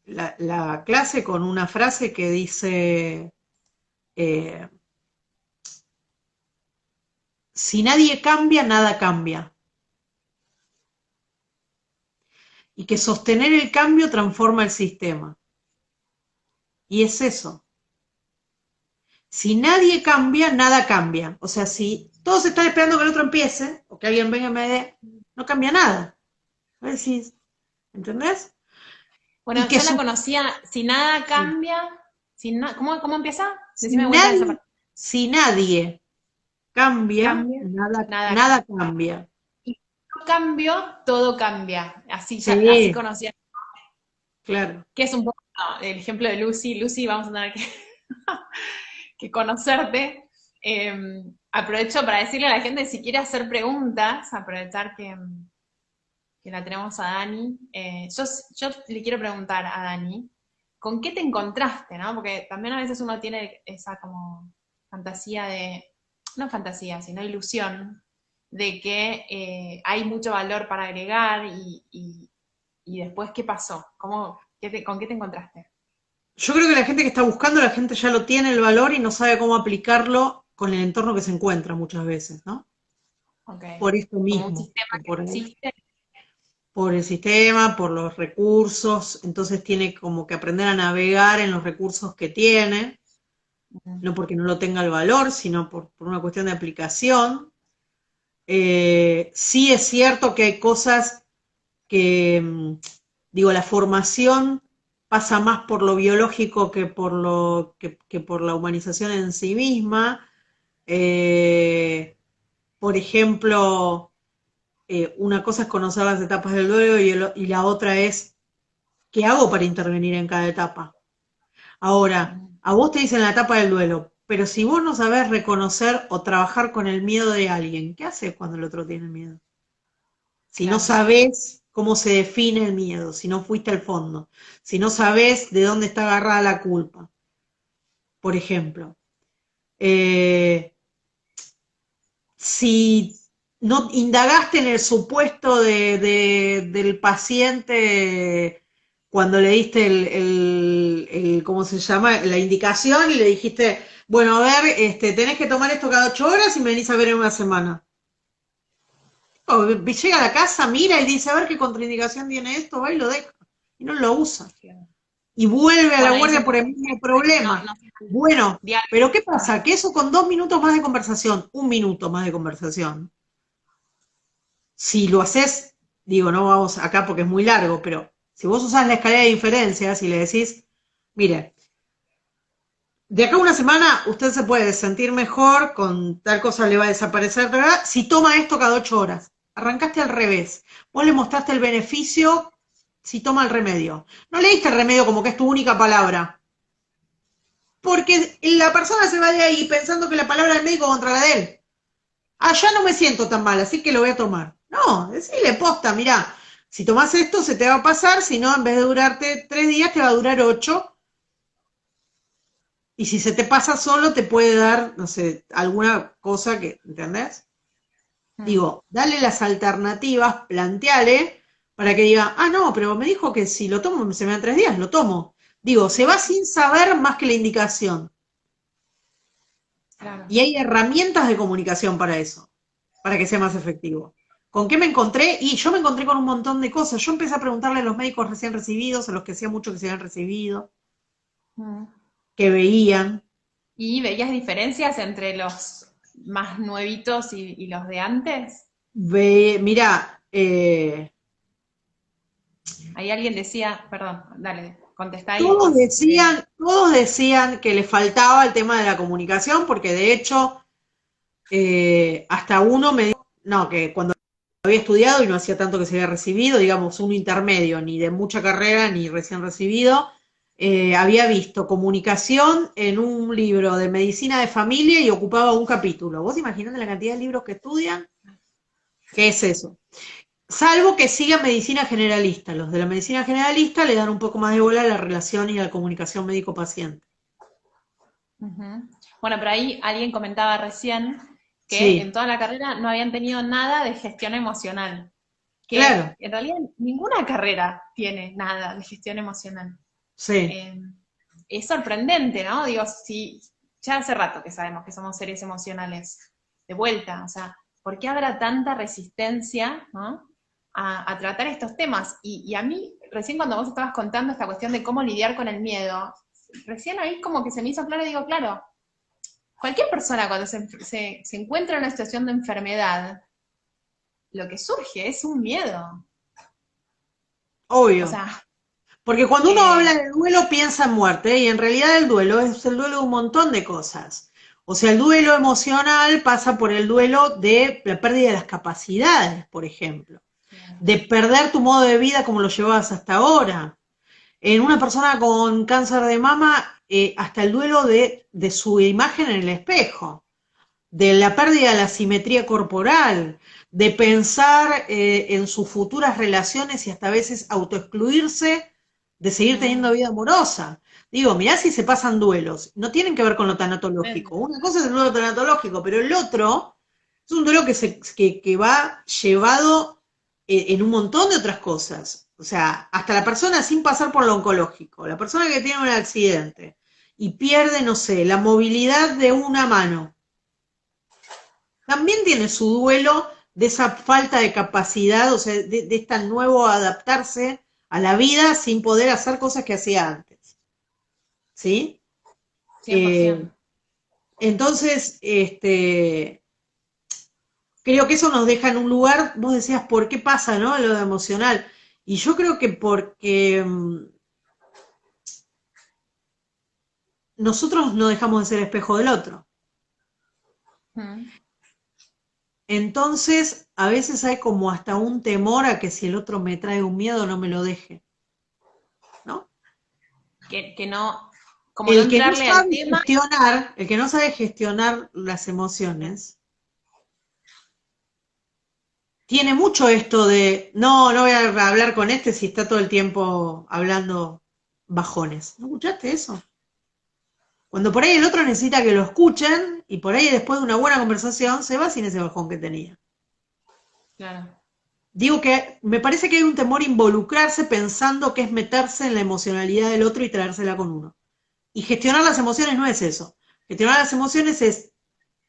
la clase con una frase que dice, eh, si nadie cambia, nada cambia. Y que sostener el cambio transforma el sistema. Y es eso. Si nadie cambia, nada cambia. O sea, si todos están esperando que el otro empiece, o que alguien venga y me dé, no cambia nada. Decís, ¿entendés? Bueno, Y que yo la conocía, si nada cambia, ¿cómo empieza? si Decime de vuelta esa nadie, parte. si nadie cambia, Cambia, nada, nada nada cambia. cambia. Y si yo cambio, todo cambia. Así, ya, así Sí, conocía. claro. Que es un poco el ejemplo de Lucy. Lucy, vamos a tener que, que conocerte. Aprovecho para decirle a la gente, si quiere hacer preguntas, aprovechar que la tenemos a Dani. Yo le quiero preguntar a Dani, ¿con qué te encontraste, no? Porque también a veces uno tiene esa como fantasía de, no fantasía, sino ilusión, de que hay mucho valor para agregar y después, ¿qué pasó? ¿Con qué te encontraste? Yo creo que la gente que está buscando, la gente ya lo tiene el valor y no sabe cómo aplicarlo con el entorno que se encuentra muchas veces, ¿no? Ok. Por esto Como un mismo, sistema que por, no existe. por el sistema, por los recursos, entonces tiene como que aprender a navegar en los recursos que tiene, no porque no lo tenga el valor, sino por una cuestión de aplicación. Sí es cierto que hay cosas que, digo, la formación pasa más por lo biológico que por la humanización en sí misma. Eh, por ejemplo, una cosa es conocer las etapas del duelo y la otra es qué hago para intervenir en cada etapa. Ahora, a vos te dicen la etapa del duelo, pero si vos no sabés reconocer o trabajar con el miedo de alguien, ¿qué haces cuando el otro tiene miedo? Si no Claro. sabés cómo se define el miedo, si no fuiste al fondo, si no sabés de dónde está agarrada la culpa, por ejemplo. Eh, si no indagaste en el supuesto del paciente cuando le diste ¿cómo se llama? La indicación y le dijiste, bueno, a ver, tenés que tomar esto cada 8 horas y me venís a ver en una semana. O llega a la casa, mira y dice, a ver qué contraindicación tiene esto, va y lo deja. Y no lo usa. Claro. y vuelve a la Bueno, ahí guardia siempre por el mismo no, problema. no, Bueno, diálogo. pero ¿qué pasa? Que eso con 2 minutos más de conversación, 1 minuto más de conversación, si lo haces, digo, no vamos acá porque es muy largo, pero si vos usás la escalera de inferencias y le decís, mire, de acá a una semana usted se puede sentir mejor, con tal cosa le va a desaparecer, ¿verdad? Si toma esto cada 8 horas. Arrancaste al revés. Vos le mostraste el beneficio si toma el remedio. No le diste el remedio como que es tu única palabra. Porque la persona se va de ahí pensando que la palabra del médico contra la de él. Ah, ya no me siento tan mal, así que lo voy a tomar. No, decirle posta, mirá, si tomás esto se te va a pasar, si no, en vez de durarte 3 días, te va a durar 8. Y si se te pasa solo, te puede dar, no sé, alguna cosa que, ¿entendés? Mm, Digo, dale las alternativas, planteale, para que diga, ah, no, pero me dijo que si lo tomo se me dan 3 días, lo tomo. Digo, se va sin saber más que la indicación. claro. Y hay herramientas de comunicación para eso, para que sea más efectivo. ¿Con qué me encontré? Y yo me encontré con un montón de cosas. Yo empecé a preguntarle a los médicos recién recibidos, a los que hacía mucho que se habían recibido, Mm. que veían. ¿Y veías diferencias entre los más nuevitos y los de antes? Mira, Ahí alguien decía, perdón, dale, contestá y todos después leo. decían, todos decían que les faltaba el tema de la comunicación, porque de hecho, hasta uno me dijo, no, que cuando había estudiado y no hacía tanto que se había recibido, digamos, un intermedio, ni de mucha carrera, ni recién recibido, había visto comunicación en un libro de medicina de familia y ocupaba un capítulo. ¿Vos imaginate la cantidad de libros que estudian? ¿Qué es eso? Salvo que sigan medicina generalista. Los de la medicina generalista le dan un poco más de bola a la relación y a la comunicación médico-paciente. Ujú. Bueno, pero ahí alguien comentaba recién que en Sí, toda la carrera no habían tenido nada de gestión emocional, que claro, en realidad ninguna carrera tiene nada de gestión emocional. sí. Eh, es sorprendente, ¿no? Digo, si ya hace rato que sabemos que somos seres emocionales, de vuelta, o sea, ¿por qué habrá tanta resistencia, ¿no? A tratar estos temas? Y a mí, recién cuando vos estabas contando esta cuestión de cómo lidiar con el miedo, recién ahí como que se me hizo claro y digo, claro, cualquier persona cuando se encuentra en una situación de enfermedad, lo que surge es un miedo. O Obvio. sea, Porque cuando uno eh, habla de duelo piensa en muerte, y en realidad el duelo es el duelo de un montón de cosas. O sea, el duelo emocional pasa por el duelo de la pérdida de las capacidades, por ejemplo, de perder tu modo de vida como lo llevabas hasta ahora. En una persona con cáncer de mama, hasta el duelo de su imagen en el espejo, de la pérdida de la simetría corporal, de pensar en sus futuras relaciones y hasta a veces autoexcluirse de seguir teniendo vida amorosa. Digo, mirá si se pasan duelos, no tienen que ver con lo tanatológico. Una cosa es el duelo tanatológico, pero el otro es un duelo que va llevado en un montón de otras cosas. O sea, hasta la persona sin pasar por lo oncológico, la persona que tiene un accidente y pierde, no sé, la movilidad de una mano también tiene su duelo de esa falta de capacidad, o sea, de este nuevo adaptarse a la vida sin poder hacer cosas que hacía antes. ¿Sí? Eh, 100%. entonces, creo que eso nos deja en un lugar, vos decías, ¿por qué pasa, no? Lo emocional. Y yo creo que porque nosotros no dejamos de ser espejo del otro. Mm. Entonces, a veces hay como hasta un temor a que si el otro me trae un miedo, no me lo deje, ¿no? Que no, como no El que no entrarle al sabe tema. gestionar, el que no sabe gestionar las emociones, tiene mucho esto de, no, no voy a hablar con este si está todo el tiempo hablando bajones. ¿No escuchaste eso? Cuando por ahí el otro necesita que lo escuchen y por ahí después de una buena conversación se va sin ese bajón que tenía. Claro. Digo que me parece que hay un temor a involucrarse pensando que es meterse en la emocionalidad del otro y traérsela con uno. Y gestionar las emociones no es eso. Gestionar las emociones es,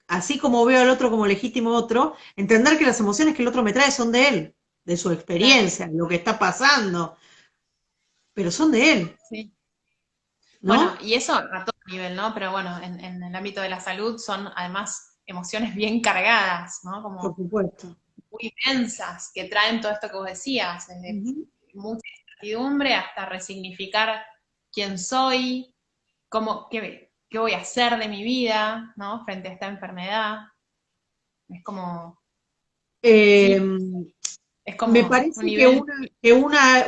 así como veo al otro como legítimo otro, entender que las emociones que el otro me trae son de él, de su Claro, experiencia, lo que está pasando, pero son de él. sí. ¿no? Bueno, y eso a todo nivel, ¿no? Pero bueno, en el ámbito de la salud son además emociones bien cargadas, ¿no? Por Como supuesto. muy densas, que traen todo esto que vos decías, desde Ujú. mucha incertidumbre hasta resignificar quién soy, qué voy a hacer de mi vida, ¿no? Frente a esta enfermedad. Es como, Eh, sí, es Me como un parece que, nivel,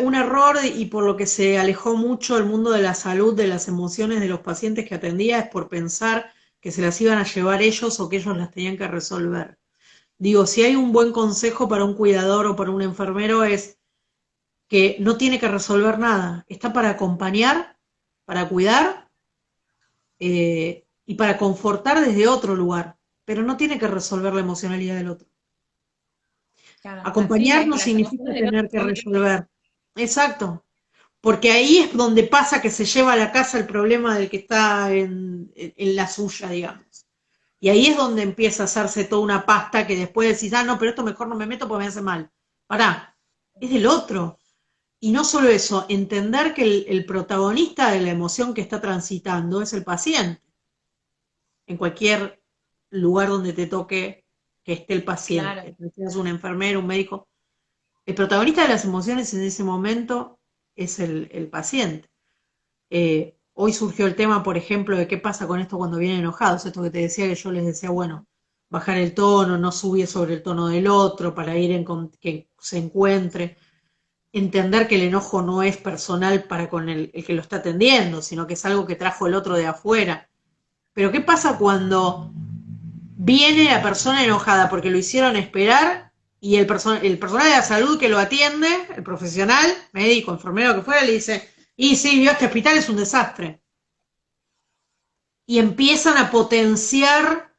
un error y por lo que se alejó mucho el mundo de la salud, de las emociones de los pacientes que atendía, es por pensar que se las iban a llevar ellos o que ellos las tenían que resolver. Digo, si hay un buen consejo para un cuidador o para un enfermero es que no tiene que resolver nada, está para acompañar, para cuidar y para confortar desde otro lugar, pero no tiene que resolver la emocionalidad del otro. claro, sí, Acompañar no que las significa emociones del otro tener que son resolver. Exacto. Porque ahí es donde pasa que se lleva a la casa el problema del que está en la suya, digamos. Y ahí es donde empieza a hacerse toda una pasta que después decís, ah, no, pero esto mejor no me meto porque me hace mal. Pará, es del otro. Y no solo eso, entender que el protagonista de la emoción que está transitando es el paciente, en cualquier lugar donde te toque que esté el claro. paciente, que seas un enfermero, un médico. El protagonista de las emociones en ese momento es el paciente. Hoy surgió el tema, por ejemplo, de qué pasa con esto cuando vienen enojados, esto que te decía que yo les decía, bueno, bajar el tono, no subir sobre el tono del otro para ir en que se encuentre, entender que el enojo no es personal para con el que lo está atendiendo, sino que es algo que trajo el otro de afuera. Pero ¿qué pasa cuando viene la persona enojada porque lo hicieron esperar y el personal de la salud que lo atiende, el profesional, médico, enfermero que fuera, le dice, y sí, vio, este hospital es un desastre? Y empiezan a potenciar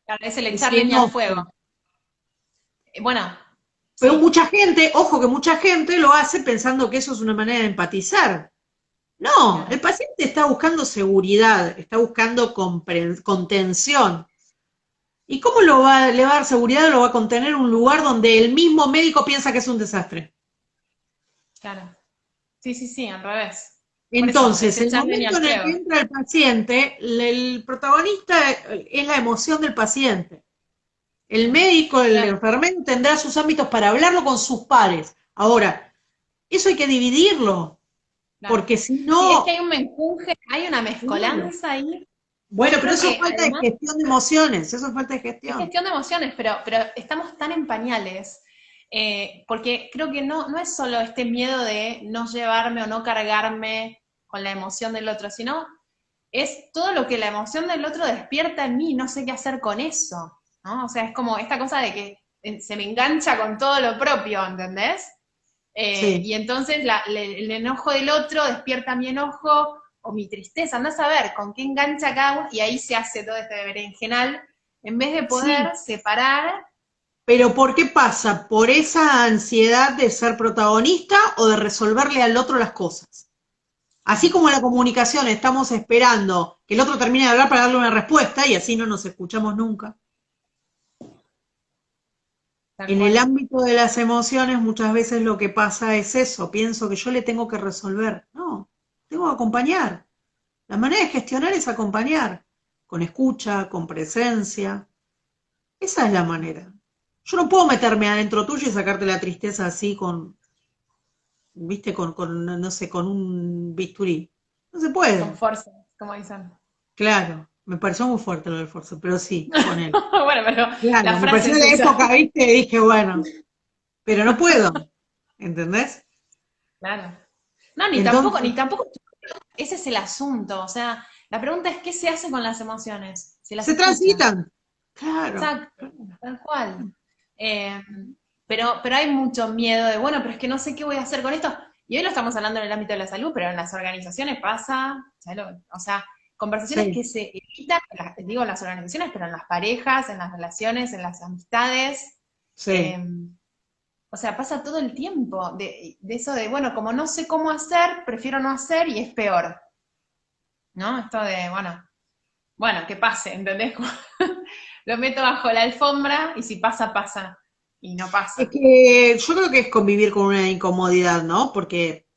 Claro, es el echar ese leña al enojo. fuego. Bueno, Pero sí, mucha gente, ojo que mucha gente lo hace pensando que eso es una manera de empatizar. No, el claro. paciente está buscando seguridad, está buscando contención. ¿Y cómo le va a dar seguridad? Lo va a contener en un lugar donde el mismo médico piensa que es un desastre. Claro. Sí, sí, sí, al revés. Por eso, es Entonces, el echar leña momento al en el que fuego. entra el paciente, el protagonista es la emoción del paciente. El médico, el Claro, enfermero tendrá sus ámbitos para hablarlo con sus pares. Ahora, eso hay que dividirlo, claro. porque si Sí, es que no, hay un menjunje, hay una claro. mezcolanza ahí. Bueno, Yo pero creo eso es que falta de además gestión de emociones, eso es falta de es gestión. gestión de emociones, pero estamos tan en pañales, porque creo que no es solo este miedo de no llevarme o no cargarme con la emoción del otro, sino es todo lo que la emoción del otro despierta en mí, no sé qué hacer con eso, ¿no? O sea, es como esta cosa de que se me engancha con todo lo propio, ¿entendés? Sí, Y entonces el enojo del otro despierta mi enojo o mi tristeza, andás a ver con qué engancha cada uno, y ahí se hace todo este berenjenal, en vez de sí. poder separar. Pero ¿por qué pasa? ¿Por esa ansiedad de ser protagonista o de resolverle al otro las cosas? Así como en la comunicación estamos esperando que el otro termine de hablar para darle una respuesta y así no nos escuchamos nunca. Tal En el cual. ámbito de las emociones muchas veces lo que pasa es eso, pienso que yo le tengo que resolver. No, tengo que acompañar. La manera de gestionar es acompañar, con escucha, con presencia. Esa es la manera. Yo no puedo meterme adentro tuyo y sacarte la tristeza así viste, no sé, con un bisturí. No se Con puede. fuerza, como dicen. Claro, me pareció muy fuerte lo del Forza, pero sí, ponele. Bueno, pero la Claro, me frase pareció es de la esa. época, viste, y dije, bueno, pero no puedo, ¿entendés? Claro. No, Entonces, ni tampoco, ese es el asunto. O sea, la pregunta es qué se hace con las emociones, se las se escucha. transitan. Claro, Exacto, tal cual. Eh, pero hay mucho miedo de, bueno, pero es que no sé qué voy a hacer con esto. Y hoy lo estamos hablando en el ámbito de la salud, pero en las organizaciones pasa, o sea, conversaciones sí, que se evitan, digo en las organizaciones, pero en las parejas, en las relaciones, en las amistades. sí. eh, o sea, pasa todo el tiempo de eso de, bueno, como no sé cómo hacer, prefiero no hacer y es peor, ¿no? Esto de, bueno, que pase, ¿entendés? Lo meto bajo la alfombra y si pasa, pasa. Y no Es pasa. que yo creo que es convivir con una incomodidad, ¿no? Porque,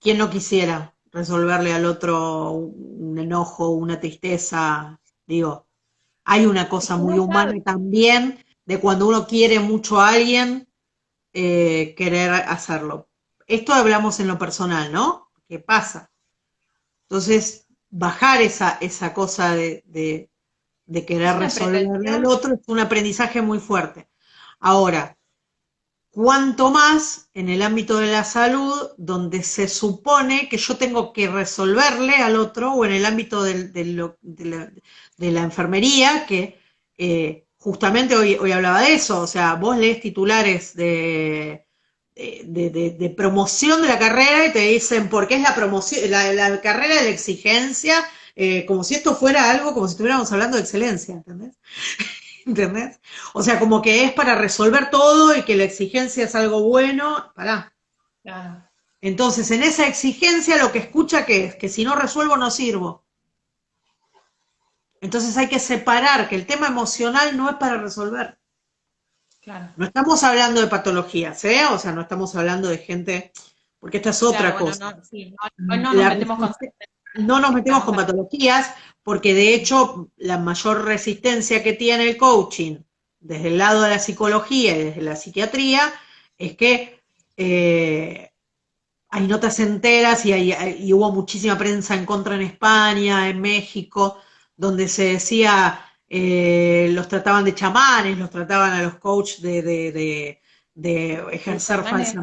¿quién no quisiera? resolverle al otro un enojo, una tristeza. Digo, hay una Es cosa que no muy está, humana también de cuando uno quiere mucho a alguien, querer hacerlo. Esto hablamos en lo personal, ¿no? ¿Qué pasa? Entonces, bajar esa cosa de es querer una resolverle al pretensión, otro es un aprendizaje muy fuerte. Ahora, cuanto más en el ámbito de la salud, donde se supone que yo tengo que resolverle al otro, o en el ámbito de la enfermería, que justamente hoy hablaba de eso, o sea, vos lees titulares de promoción de la carrera y te dicen por qué es la promoción, la carrera de la exigencia, como si esto fuera algo, como si estuviéramos hablando de excelencia, ¿entendés? ¿Entendés? O sea, como que es para resolver todo y que la exigencia es algo bueno. Pará. claro, Entonces, en esa exigencia lo que escucha que es que si no resuelvo no sirvo. Entonces hay que separar que el tema emocional no es para resolver. claro, No estamos hablando de patologías, ¿eh? O sea, no estamos hablando de gente, porque esta es otra claro, bueno, cosa. no, sí, hoy no nos La metemos con no nos metemos estamos con patologías porque de hecho la mayor resistencia que tiene el coaching desde el lado de la psicología y desde la psiquiatría es que hay notas enteras y hubo muchísima prensa en contra en España, en México, donde se decía, los trataban de chamanes, los trataban a los coaches de ejercer chamanes, falsa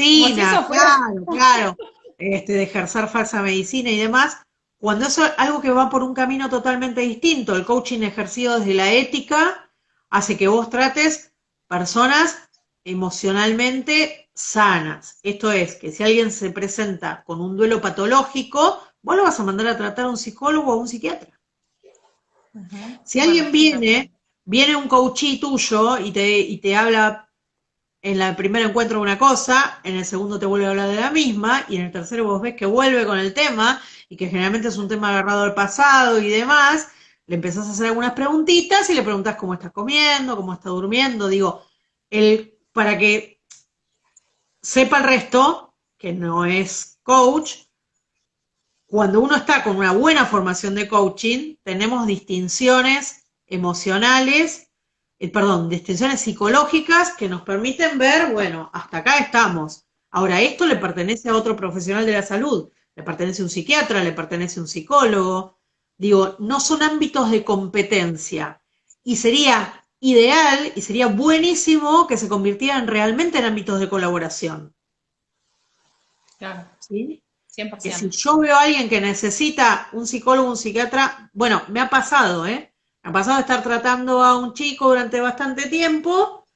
como si medicina, eso fuera, claro, claro, de ejercer falsa medicina y demás, cuando eso es algo que va por un camino totalmente distinto. El coaching ejercido desde la ética hace que vos trates personas emocionalmente sanas. Esto es, que si alguien se presenta con un duelo patológico, vos lo vas a mandar a tratar a un psicólogo o a un psiquiatra. ujú, Si bueno, alguien sí, tal cual. viene un coachí tuyo y te habla en el primer encuentro de una cosa, en el segundo te vuelve a hablar de la misma, y en el tercero vos ves que vuelve con el tema, y que generalmente es un tema agarrado al pasado y demás, le empezás a hacer algunas preguntitas y le preguntás cómo estás comiendo, cómo está durmiendo, digo, para que sepa el resto, que no es coach, cuando uno está con una buena formación de coaching, tenemos distinciones emocionales, perdón, distinciones psicológicas que nos permiten ver, bueno, hasta acá estamos. Ahora, esto le pertenece a otro profesional de la salud, le pertenece a un psiquiatra, le pertenece a un psicólogo. Digo, no son ámbitos de competencia. Y sería ideal y sería buenísimo que se convirtieran realmente en ámbitos de colaboración. Claro, ¿Sí? Que si 100%. yo veo a alguien que necesita un psicólogo, un psiquiatra, bueno, me ha pasado, ¿eh? Me ha pasado de estar tratando a un chico durante bastante tiempo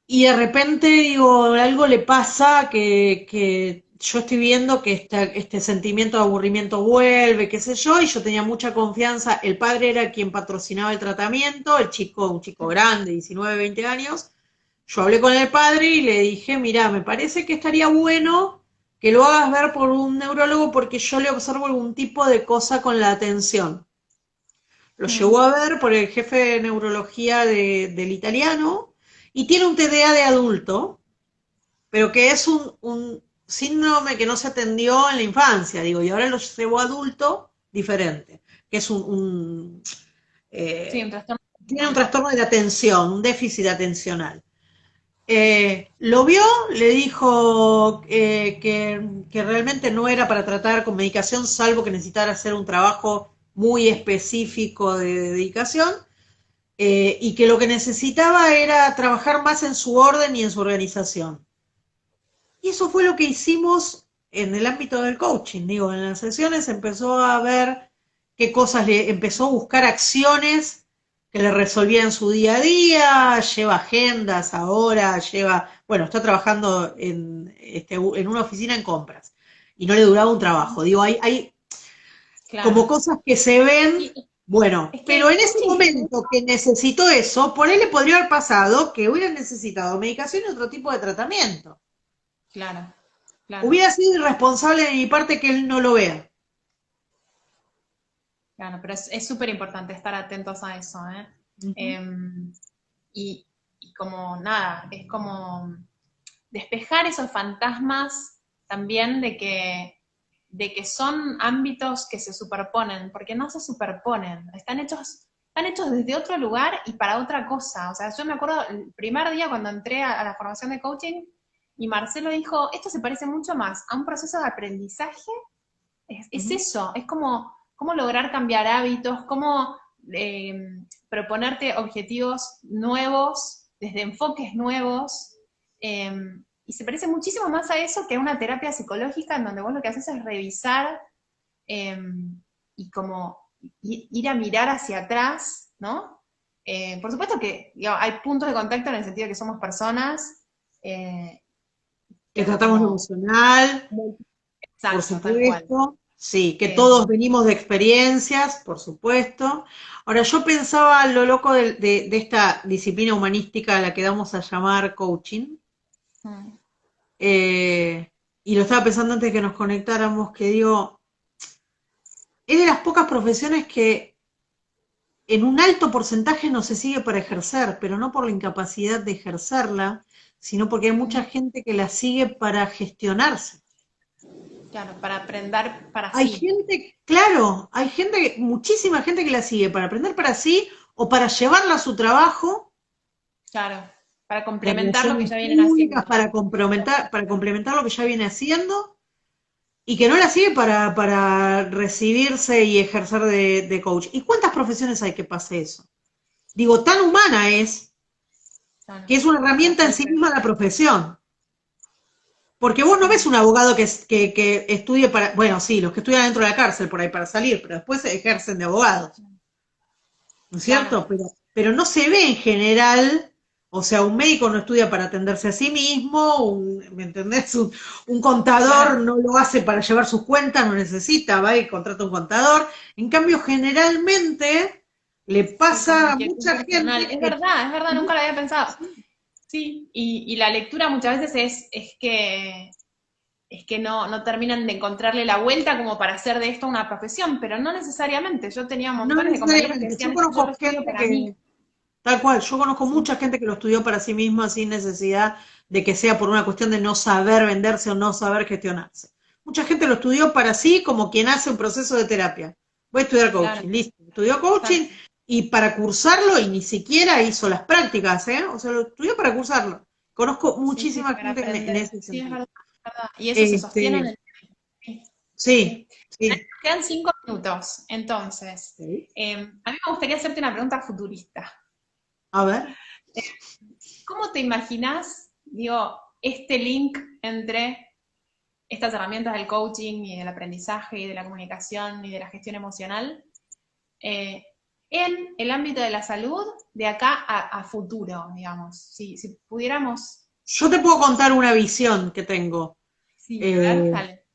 y de repente, digo, algo le pasa que yo estoy viendo que este sentimiento de aburrimiento vuelve, qué sé yo, y yo tenía mucha confianza. El padre era quien patrocinaba el tratamiento, el chico, un chico grande, 19, 20 años. Yo hablé con el padre y le dije, mira, me parece que estaría bueno que lo hagas ver por un neurólogo porque yo le observo algún tipo de cosa con la atención. Lo llevó Mm, a ver por el jefe de neurología del italiano y tiene un TDA de adulto, pero que es un síndrome que no se atendió en la infancia, digo, y ahora lo llevó a adulto diferente, que es sí, un eh, trastorno tiene un emocional. trastorno de la atención, un déficit atencional. Lo vio, le dijo que realmente no era para tratar con medicación, salvo que necesitara hacer un trabajo muy específico de dedicación, y que lo que necesitaba era trabajar más en su orden y en su organización. Y eso fue lo que hicimos en el ámbito del coaching. Digo, en las sesiones empezó a ver qué cosas le empezó a buscar acciones que le resolvían su día a día, lleva agendas ahora, bueno, está trabajando en una oficina en compras y no le duraba un trabajo. Digo, hay como Claro. cosas que se ven, Y bueno, es que pero el en ese coaching es momento que necesitó eso, por él le podría haber pasado que hubiera necesitado medicación y otro tipo de tratamiento. claro, claro, Hubiera sido irresponsable de mi parte que él no lo vea. claro, pero es súper importante estar atentos a eso, ¿eh? Ujú. Em, y como nada, es como despejar esos fantasmas también de que son ámbitos que se superponen, porque no se superponen, están hechos desde otro lugar y para otra cosa. O sea, yo me acuerdo el primer día cuando entré a la formación de coaching y Marcelo dijo, esto se parece mucho más a un proceso de aprendizaje, es eso, es como cómo lograr cambiar hábitos, cómo proponerte objetivos nuevos, desde enfoques nuevos, y se parece muchísimo más a eso que a una terapia psicológica en donde vos lo que haces es revisar y como ir a mirar hacia atrás, ¿no? Por supuesto que digamos, hay puntos de contacto en el sentido de que somos personas. Que tratamos lo emocional, Exacto, por tal cual. supuesto. Sí, que todos venimos de experiencias, por supuesto. Ahora, yo pensaba lo loco de esta disciplina humanística a la que vamos a llamar coaching. Y lo estaba pensando antes de que nos conectáramos, que digo, es de las pocas profesiones que en un alto porcentaje no se sigue para ejercer, pero no por la incapacidad de ejercerla, sino porque hay mucha gente que la sigue para gestionarse. Claro, para aprender para Hay sí. gente, claro, hay gente, muchísima gente que la sigue para aprender para sí o para llevarla a su trabajo. Claro, para de complementar lo que relaciones ya vienen públicas, haciendo. para complementar lo que ya viene haciendo, y que no la sigue para recibirse y ejercer de coach. ¿Y cuántas profesiones hay que pase eso? Digo, tan humana es, Claro, que es una herramienta en sí totalmente. misma la profesión. Porque vos no ves un abogado que estudie para, bueno, sí, los que estudian dentro de la cárcel por ahí para salir, pero después ejercen de abogados, ¿no es Claro, cierto? Pero no se ve en general, o sea, un médico no estudia para atenderse a sí mismo, ¿me entendés? Un contador claro. no lo hace para llevar sus cuentas, no necesita, va y contrata un contador. En cambio, generalmente le Sí, como pasa a inquietud mucha personal. gente Es verdad, nunca lo había pensado. Sí, y la lectura muchas veces es que no terminan de encontrarle la vuelta como para hacer de esto una profesión, pero no necesariamente. Yo tenía no montones de compañeros que necesariamente. Yo decían, yo lo conozco estudio gente para mí. que, tal cual, yo conozco Sí, mucha gente que lo estudió para sí misma sin necesidad de que sea por una cuestión de no saber venderse o no saber gestionarse. Mucha gente lo estudió para sí como quien hace un proceso de terapia. Voy a estudiar claro, coaching, listo. Estudió coaching exacto. y para cursarlo y ni siquiera hizo las prácticas, ¿eh? O sea, lo estudió para cursarlo. Conozco Sí, sí, muchísima para gente en aprender. ese Sí, es sentido. verdad, es verdad. Y eso se sostiene en Este, el tiempo. Sí, sí, sí. sí. Quedan 5 minutos. Entonces, Sí. a mí me gustaría hacerte una pregunta futurista. A ver. ¿Cómo te imaginas, digo, este link entre estas herramientas del coaching y del aprendizaje y de la comunicación y de la gestión emocional eh, en el ámbito de la salud de acá a futuro, digamos? Si pudiéramos... Yo te puedo contar una visión que tengo. Sí, a ver, Eh, dale.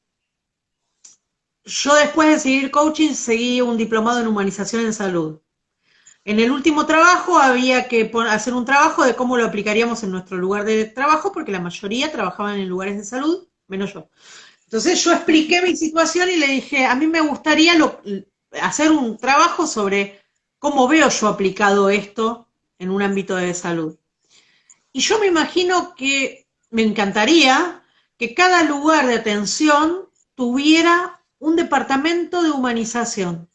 yo después de seguir coaching seguí un diplomado en humanización en salud. En el último trabajo había que hacer un trabajo de cómo lo aplicaríamos en nuestro lugar de trabajo, porque la mayoría trabajaban en lugares de salud, menos yo. Entonces yo expliqué mi situación y le dije, a mí me gustaría hacer un trabajo sobre cómo veo yo aplicado esto en un ámbito de salud. Y yo me imagino que me encantaría que cada lugar de atención tuviera un departamento de humanización,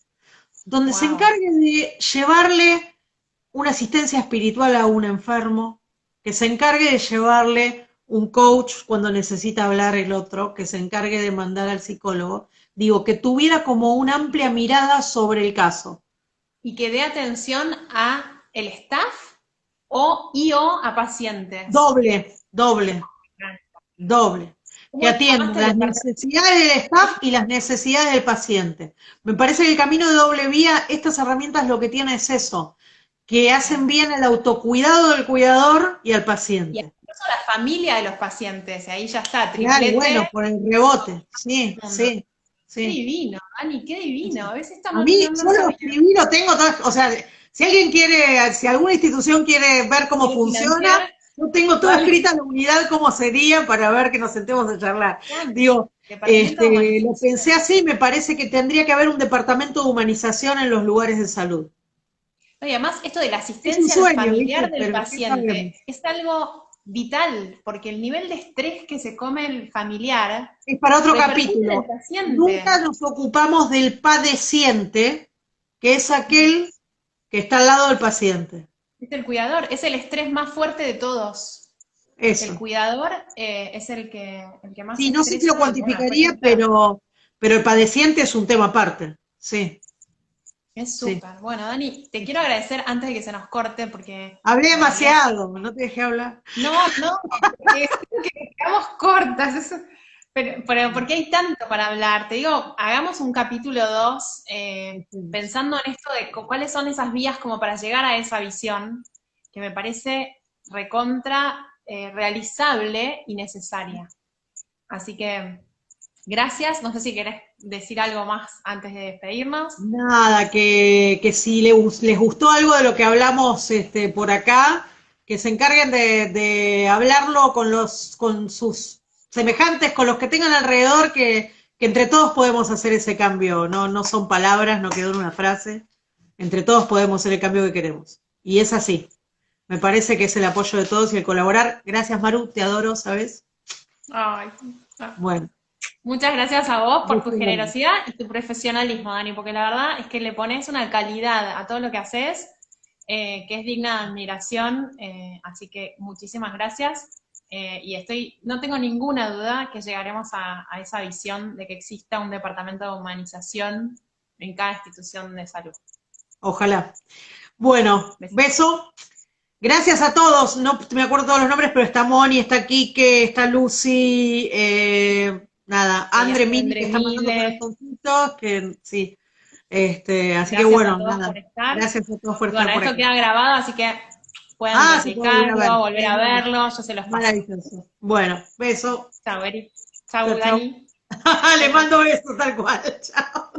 donde se Wow. encargue de llevarle una asistencia espiritual a un enfermo, que se encargue de llevarle un coach cuando necesita hablar el otro, que se encargue de mandar al psicólogo. Digo, que tuviera como una amplia mirada sobre el caso. Y que dé atención a el staff o a pacientes. Doble, doble, doble. Que ¿Cómo llamaste atienda el las departamento? necesidades del staff y las necesidades del paciente. Me parece que el camino de doble vía, estas herramientas lo que tiene es eso, que hacen Claro. bien el autocuidado del cuidador y al Y paciente. incluso la familia de los pacientes, y ahí ya está, Claro, bueno, triplete, por el rebote. Sí, mundo. sí, Qué sí. divino, Dani, qué divino. A veces A estamos mí, teniendo yo esa lo vida. escribí, lo tengo, o sea, si alguien quiere, si alguna institución quiere ver cómo ¿Quieres funciona, financiar? yo tengo todo Dale. escrita en la unidad cómo sería para ver que nos sentemos a charlar. Juan, Digo, departamento de lo pensé humanización. así, me parece que tendría que haber un departamento de humanización en los lugares de salud. No, y además, esto de la Es un asistencia al sueño, familiar ¿viste? del Pero ¿qué sabemos? paciente es algo vital, porque el nivel de estrés que se come el familiar Es para otro repercute en capítulo. el paciente. Nunca nos ocupamos del padeciente, que es aquel que está al lado del paciente. Es el cuidador, es el estrés más fuerte de todos. El Eso. cuidador es el que más Sí, se no sé si lo estresa y bueno, después cuantificaría, entra. pero el padeciente es un tema aparte. Sí, Es sí. súper. Bueno, Dani, te quiero agradecer antes de que se nos corte, porque Hablé la realidad es demasiado, no te dejé hablar. no, no, es que quedamos cortas, pero porque hay tanto para hablar. Te digo, hagamos un capítulo 2 pensando en esto de cuáles son esas vías como para llegar a esa visión, que me parece recontra realizable y necesaria. Así que, gracias. No sé si querés decir algo más antes de despedirnos. Nada, que si les gustó algo de lo que hablamos por acá, que se encarguen de hablarlo con sus semejantes, con los que tengan alrededor, que entre todos podemos hacer ese cambio. No, no son palabras, no quedó en una frase. Entre todos podemos hacer el cambio que queremos. Y es así. Me parece que es el apoyo de todos y el colaborar. Gracias, Maru, te adoro, ¿sabes? Ay, ah. Bueno, Muchas gracias a vos por tu besos grandes. generosidad y tu profesionalismo, Dani, porque la verdad es que le pones una calidad a todo lo que haces que es digna de admiración, así que muchísimas gracias y no tengo ninguna duda que llegaremos a esa visión de que exista un departamento de humanización en cada institución de salud. Ojalá. Bueno, Besitos. beso. Gracias a todos, no me acuerdo todos los nombres, pero está Moni, está Quique, está Lucy, nada, Andre Mili que Andre está mandando Mile, corazoncitos, que sí, así que gracias a bueno, todos nada, por estar. gracias a todos por Y estar bueno, por esto aquí. queda grabado, así que pueden Ah, se puede volver a ver, replicarlo, volver a verlo, yo se los paso. maravilloso. Bueno, beso, Chau, Eri. Chau, chao, chao. Dani. Le Chau, chau. mando besos tal cual, chao.